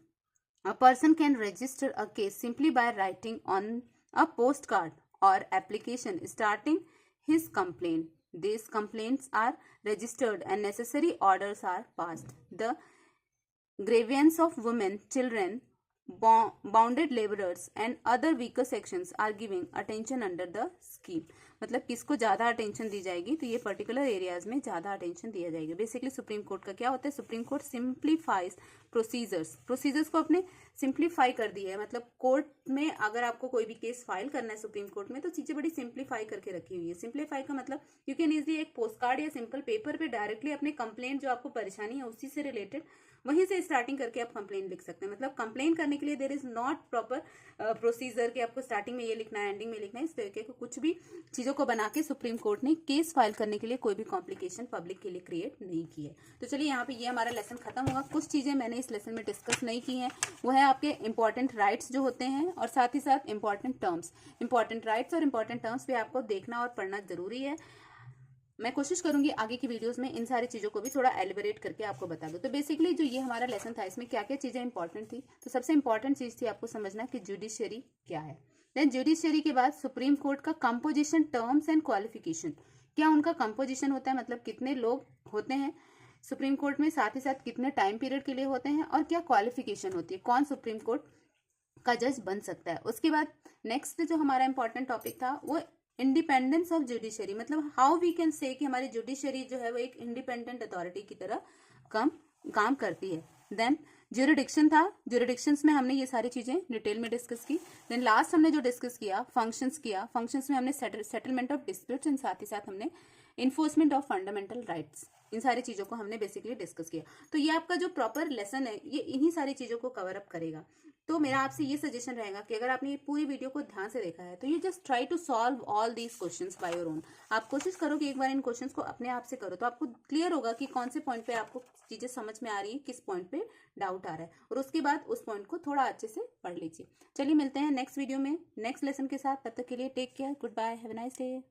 A: A person can register a case simply by writing on a postcard or application starting his complaint. These complaints are registered and necessary orders are passed. The grievance of women, children, bonded laborers and other weaker sections are giving attention under the scheme. मतलब किसको ज्यादा attention दी जाएगी, तो ये particular areas में ज्यादा attention दिया जाएगा. बेसिकली सुप्रीम कोर्ट का क्या होता है, सुप्रीम कोर्ट सिंप्लीफाइज प्रोसीजर्स को अपने सिंप्लीफाई कर दिया है. मतलब कोर्ट में अगर आपको कोई भी केस फाइल करना है सुप्रीम कोर्ट में, तो चीजें बड़ी सिंप्लीफाई करके रखी हुई है. सिंप्लीफाई का मतलब यू कैन इजीली एक पोस्ट कार्ड या सिंपल पेपर पे डायरेक्टली अपने कंप्लेंट जो आपको परेशानी है उसी से रिलेटेड वहीं से स्टार्टिंग करके आप कंप्लेन लिख सकते हैं. मतलब कंप्लेन करने के लिए there is not proper procedure कि आपको स्टार्टिंग में ये लिखना है, एंडिंग में लिखना है. इस तरीके को कुछ भी चीजों को बना के सुप्रीम कोर्ट ने केस फाइल करने के लिए कोई भी कॉम्प्लिकेशन पब्लिक के लिए क्रिएट नहीं की है. तो चलिए यहाँ पे ये हमारा लेसन खत्म होगा. कुछ चीजें मैंने इस लेसन में डिस्कस नहीं की हैं, वो है आपके इंपॉर्टेंट राइट्स जो होते हैं और साथ ही साथ इंपॉर्टेंट टर्म्स. इंपॉर्टेंट राइट्स और इंपॉर्टेंट टर्म्स भी आपको देखना और पढ़ना जरूरी है. मैं कोशिश करूंगी आगे की वीडियोस में इन सारी चीजों को भी थोड़ा एलिबरेट करके आपको बता दूं. तो बेसिकली जो ये हमारा लेसन था इसमें क्या क्या चीजें इंपॉर्टेंट थी, तो सबसे इंपॉर्टेंट चीज थी आपको समझना कि जुडिशियरी क्या है. देन जुडिशियरी के बाद सुप्रीम कोर्ट का कंपोजिशन, टर्म्स एंड क्वालिफिकेशन. क्या उनका कंपोजिशन होता है, मतलब कितने लोग होते हैं सुप्रीम कोर्ट में, साथ ही साथ कितने टाइम पीरियड के लिए होते हैं, और क्या क्वालिफिकेशन होती है, कौन सुप्रीम कोर्ट का जज बन सकता है. उसके बाद नेक्स्ट जो हमारा इंपॉर्टेंट टॉपिक था वो इंडिपेंडेंस ऑफ जुडिशरी. मतलब हाउ वी कैन से कि हमारी जुडिशरी जो है वो एक इंडिपेंडेंट अथॉरिटी की तरह काम करती है. देन ज्यूरिडिक्शन था, ज्यूरिडिक्शंस में हमने ये सारी चीजें डिटेल में डिस्कस की. देन लास्ट हमने जो डिस्कस किया फंक्शंस में हमने सेटलमेंट ऑफ डिस्प्यूट्स एंड साथ ही साथ हमने इन्फोर्समेंट ऑफ फंडामेंटल राइट्स. इन सारी चीजों को हमने बेसिकली डिस्कस किया. तो ये आपका जो प्रॉपर लेसन है ये इन्हीं सारी चीजों को कवर अप करेगा. तो मेरा आपसे ये सजेशन रहेगा कि अगर आपने ये पूरी वीडियो को ध्यान से देखा है तो you just try to solve all these questions by your own. आप कोशिश करो कि एक बार इन क्वेश्चंस को अपने आप से करो, तो आपको क्लियर होगा कि कौन से पॉइंट पे आपको चीजें समझ में आ रही है, किस पॉइंट पे डाउट आ रहा है, और उसके बाद उस पॉइंट को थोड़ा अच्छे से पढ़ लीजिए. चलिए मिलते हैं नेक्स्ट वीडियो में नेक्स्ट लेसन के साथ. तब तक के लिए take care, good bye, have a nice day.